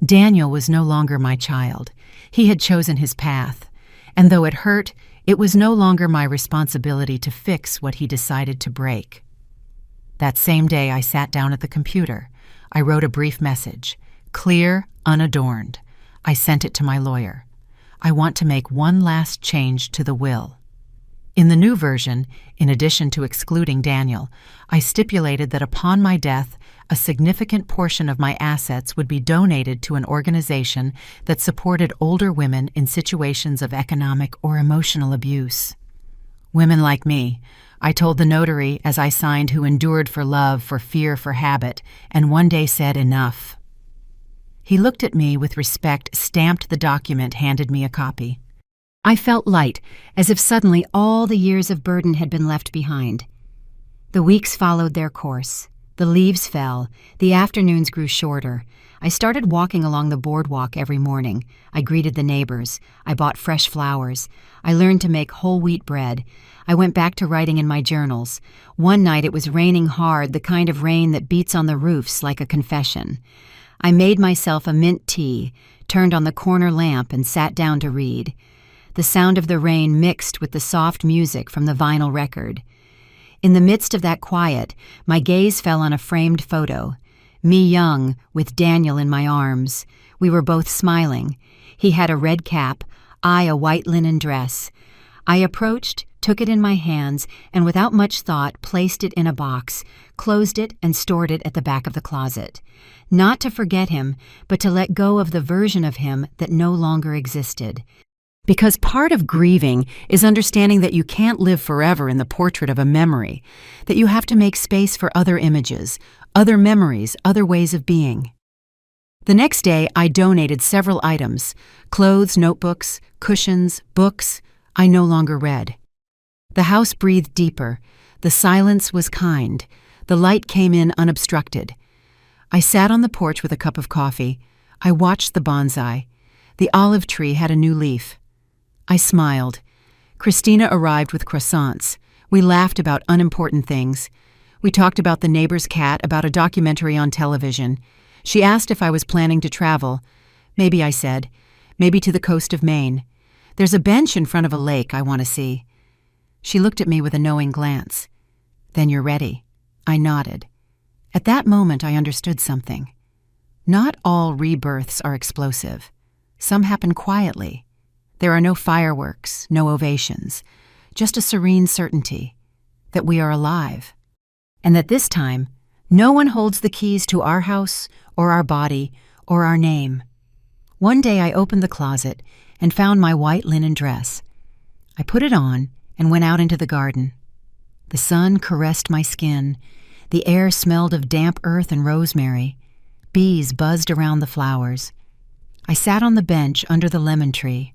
Daniel was no longer my child. He had chosen his path, and though it hurt, it was no longer my responsibility to fix what he decided to break. That same day, I sat down at the computer. I wrote a brief message, clear, unadorned. I sent it to my lawyer. I want to make one last change to the will. In the new version, in addition to excluding Daniel, I stipulated that upon my death, a significant portion of my assets would be donated to an organization that supported older women in situations of economic or emotional abuse. Women like me, I told the notary as I signed, who endured for love, for fear, for habit, and one day said enough. He looked at me with respect, stamped the document, handed me a copy. I felt light, as if suddenly all the years of burden had been left behind. The weeks followed their course. The leaves fell. The afternoons grew shorter. I started walking along the boardwalk every morning. I greeted the neighbors. I bought fresh flowers. I learned to make whole wheat bread. I went back to writing in my journals. One night it was raining hard, the kind of rain that beats on the roofs like a confession. I made myself a mint tea, turned on the corner lamp, and sat down to read. The sound of the rain mixed with the soft music from the vinyl record. In the midst of that quiet, my gaze fell on a framed photo. Me young, with Daniel in my arms. We were both smiling. He had a red cap, I a white linen dress. I approached, took it in my hands, and without much thought placed it in a box, closed it, and stored it at the back of the closet. Not to forget him, but to let go of the version of him that no longer existed. Because part of grieving is understanding that you can't live forever in the portrait of a memory, that you have to make space for other images, other memories, other ways of being. The next day, I donated several items: clothes, notebooks, cushions, books. I no longer read. The house breathed deeper. The silence was kind. The light came in unobstructed. I sat on the porch with a cup of coffee. I watched the bonsai. The olive tree had a new leaf. I smiled. Christina arrived with croissants. We laughed about unimportant things. We talked about the neighbor's cat, about a documentary on television. She asked if I was planning to travel. Maybe, I said. Maybe to the coast of Maine. There's a bench in front of a lake I want to see. She looked at me with a knowing glance. Then you're ready. I nodded. At that moment, I understood something. Not all rebirths are explosive. Some happen quietly. There are no fireworks, no ovations, just a serene certainty that we are alive, and that this time, no one holds the keys to our house or our body or our name. One day I opened the closet and found my white linen dress. I put it on and went out into the garden. The sun caressed my skin. The air smelled of damp earth and rosemary. Bees buzzed around the flowers. I sat on the bench under the lemon tree.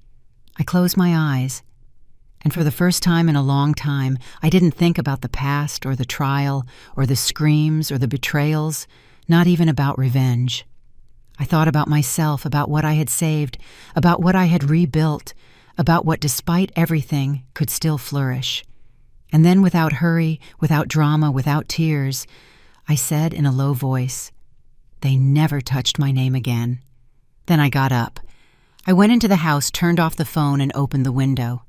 I closed my eyes, and for the first time in a long time, I didn't think about the past or the trial or the screams or the betrayals, not even about revenge. I thought about myself, about what I had saved, about what I had rebuilt, about what, despite everything, could still flourish. And then, without hurry, without drama, without tears, I said in a low voice, "They never touched my name again." Then I got up. I went into the house, turned off the phone, and opened the window.